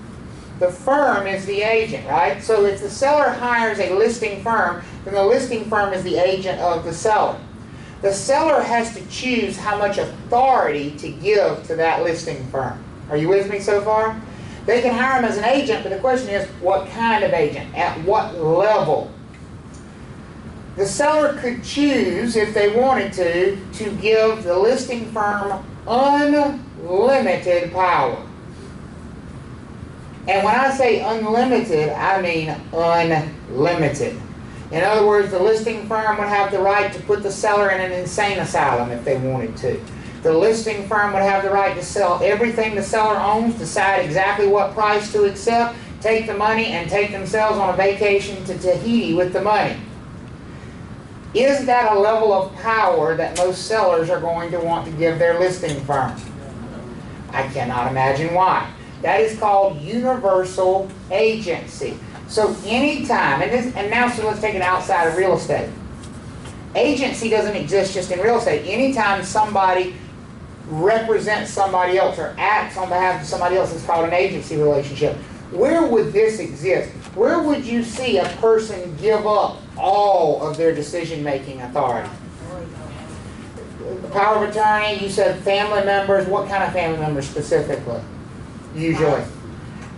The firm is the agent, right? So if the seller hires a listing firm, then the listing firm is the agent of the seller. The seller has to choose how much authority to give to that listing firm. Are you with me so far? They can hire him as an agent, but the question is, what kind of agent? At what level? The seller could choose, if they wanted to give the listing firm unlimited power. And when I say unlimited, I mean unlimited. In other words, the listing firm would have the right to put the seller in an insane asylum if they wanted to. The listing firm would have the right to sell everything the seller owns, decide exactly what price to accept, take the money, and take themselves on a vacation to Tahiti with the money. Is that a level of power that most sellers are going to want to give their listing firm? I cannot imagine why. That is called universal agency. So anytime, and now so let's take it outside of real estate. Agency doesn't exist just in real estate. Anytime somebody represents somebody else or acts on behalf of somebody else, it's called an agency relationship. Where would this exist? Where would you see a person give up all of their decision-making authority? The power of attorney, you said family members. What kind of family members specifically? Usually.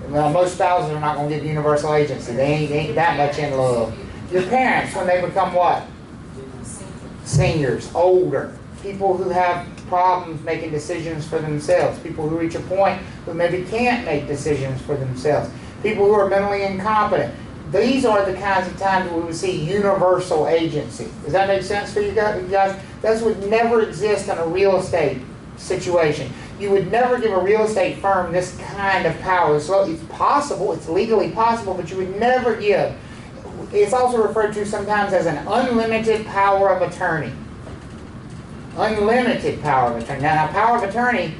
Well, most spouses are not going to give universal agency. They ain't that much in love. Your parents, when they become what? Seniors, older. People who have problems making decisions for themselves. People who reach a point who maybe can't make decisions for themselves. People who are mentally incompetent. These are the kinds of times where we would see universal agency. Does that make sense for you guys? That would never exist in a real estate situation. You would never give a real estate firm this kind of power. So it's possible, it's legally possible, but you would never give. It's also referred to sometimes as an unlimited power of attorney. Unlimited power of attorney. Now, power of attorney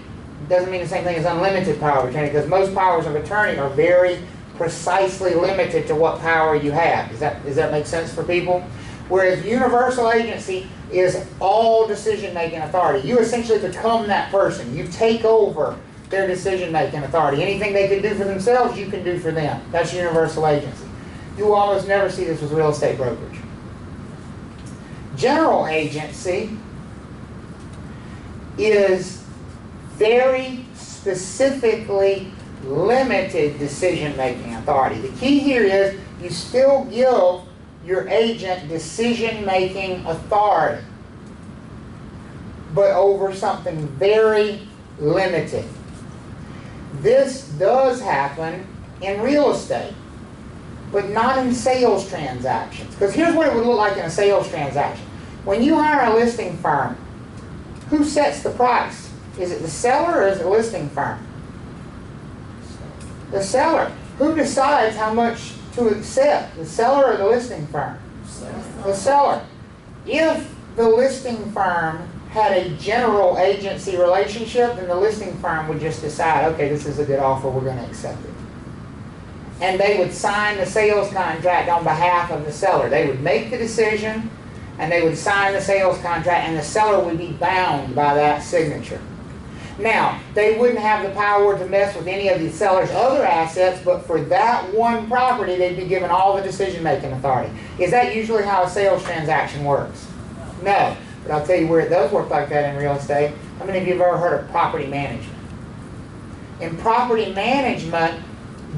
doesn't mean the same thing as unlimited power of attorney, because most powers of attorney are very precisely limited to what power you have. Does that make sense for people? Whereas universal agency is all decision-making authority. You essentially become that person. You take over their decision-making authority. Anything they can do for themselves, you can do for them. That's universal agency. You will almost never see this with real estate brokerage. General agency is very specifically limited decision-making authority. The key here is you still give your agent decision-making authority, but over something very limited. This does happen in real estate, but not in sales transactions. Because here's what it would look like in a sales transaction. When you hire a listing firm, who sets the price? Is it the seller or is it the listing firm? The seller. Who decides how much to accept, the seller or the listing firm? The seller. If the listing firm had a general agency relationship, then the listing firm would just decide, okay, this is a good offer, we're going to accept it. And they would sign the sales contract on behalf of the seller. They would make the decision, and they would sign the sales contract, and the seller would be bound by that signature. Now, they wouldn't have the power to mess with any of the seller's other assets, but for that one property, they'd be given all the decision-making authority. Is that usually how a sales transaction works? No. But I'll tell you where it does work like that in real estate. How many of you have ever heard of property management? In property management,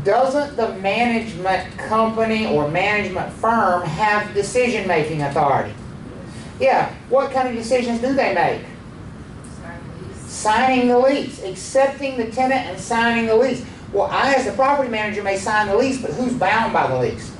doesn't the management company or management firm have decision-making authority? Yeah. What kind of decisions do they make? Signing the lease, accepting the tenant and signing the lease. Well, I as the property manager may sign the lease, but who's bound by the lease?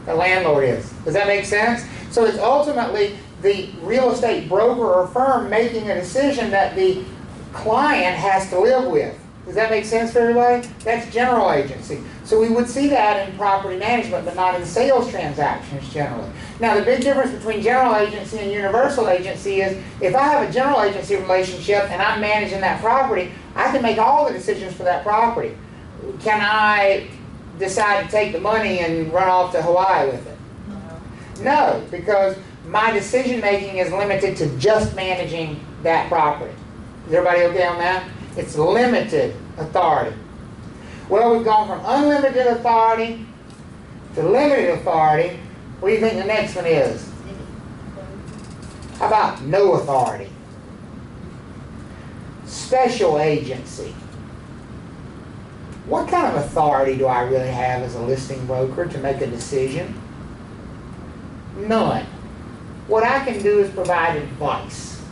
The landlord is. Does that make sense? So it's ultimately the real estate broker or firm making a decision that the client has to live with. Does that make sense for everybody? That's general agency. So we would see that in property management, but not in sales transactions generally. Now, the big difference between general agency and universal agency is if I have a general agency relationship and I'm managing that property, I can make all the decisions for that property. Can I decide to take the money and run off to Hawaii with it? No, because my decision making is limited to just managing that property. Is everybody okay on that? It's limited authority. Well, we've gone from unlimited authority to limited authority. What do you think the next one is? How about no authority? Special agency. What kind of authority do I really have as a listing broker to make a decision? None. What I can do is provide advice.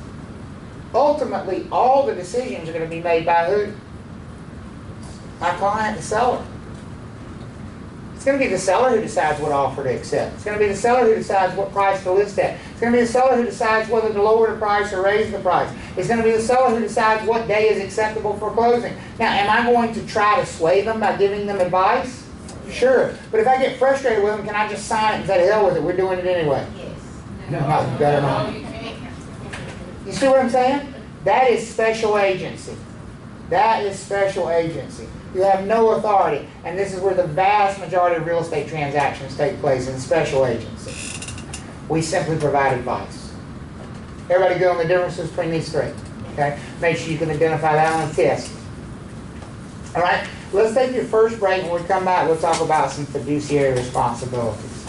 Ultimately, all the decisions are going to be made by who? My client, the seller. It's going to be the seller who decides what offer to accept. It's going to be the seller who decides what price to list at. It's going to be the seller who decides whether to lower the price or raise the price. It's going to be the seller who decides what day is acceptable for closing. Now, am I going to try to sway them by giving them advice? Sure. But if I get frustrated with them, can I just sign it and say, to hell with it, we're doing it anyway? Yes. No, better not. You see what I'm saying? That is special agency. That is special agency. You have no authority. And this is where the vast majority of real estate transactions take place, in special agency. We simply provide advice. Everybody good on the differences between these three? Okay? Make sure you can identify that on a test. All right? Let's take your first break. When we come back, we'll talk about some fiduciary responsibilities.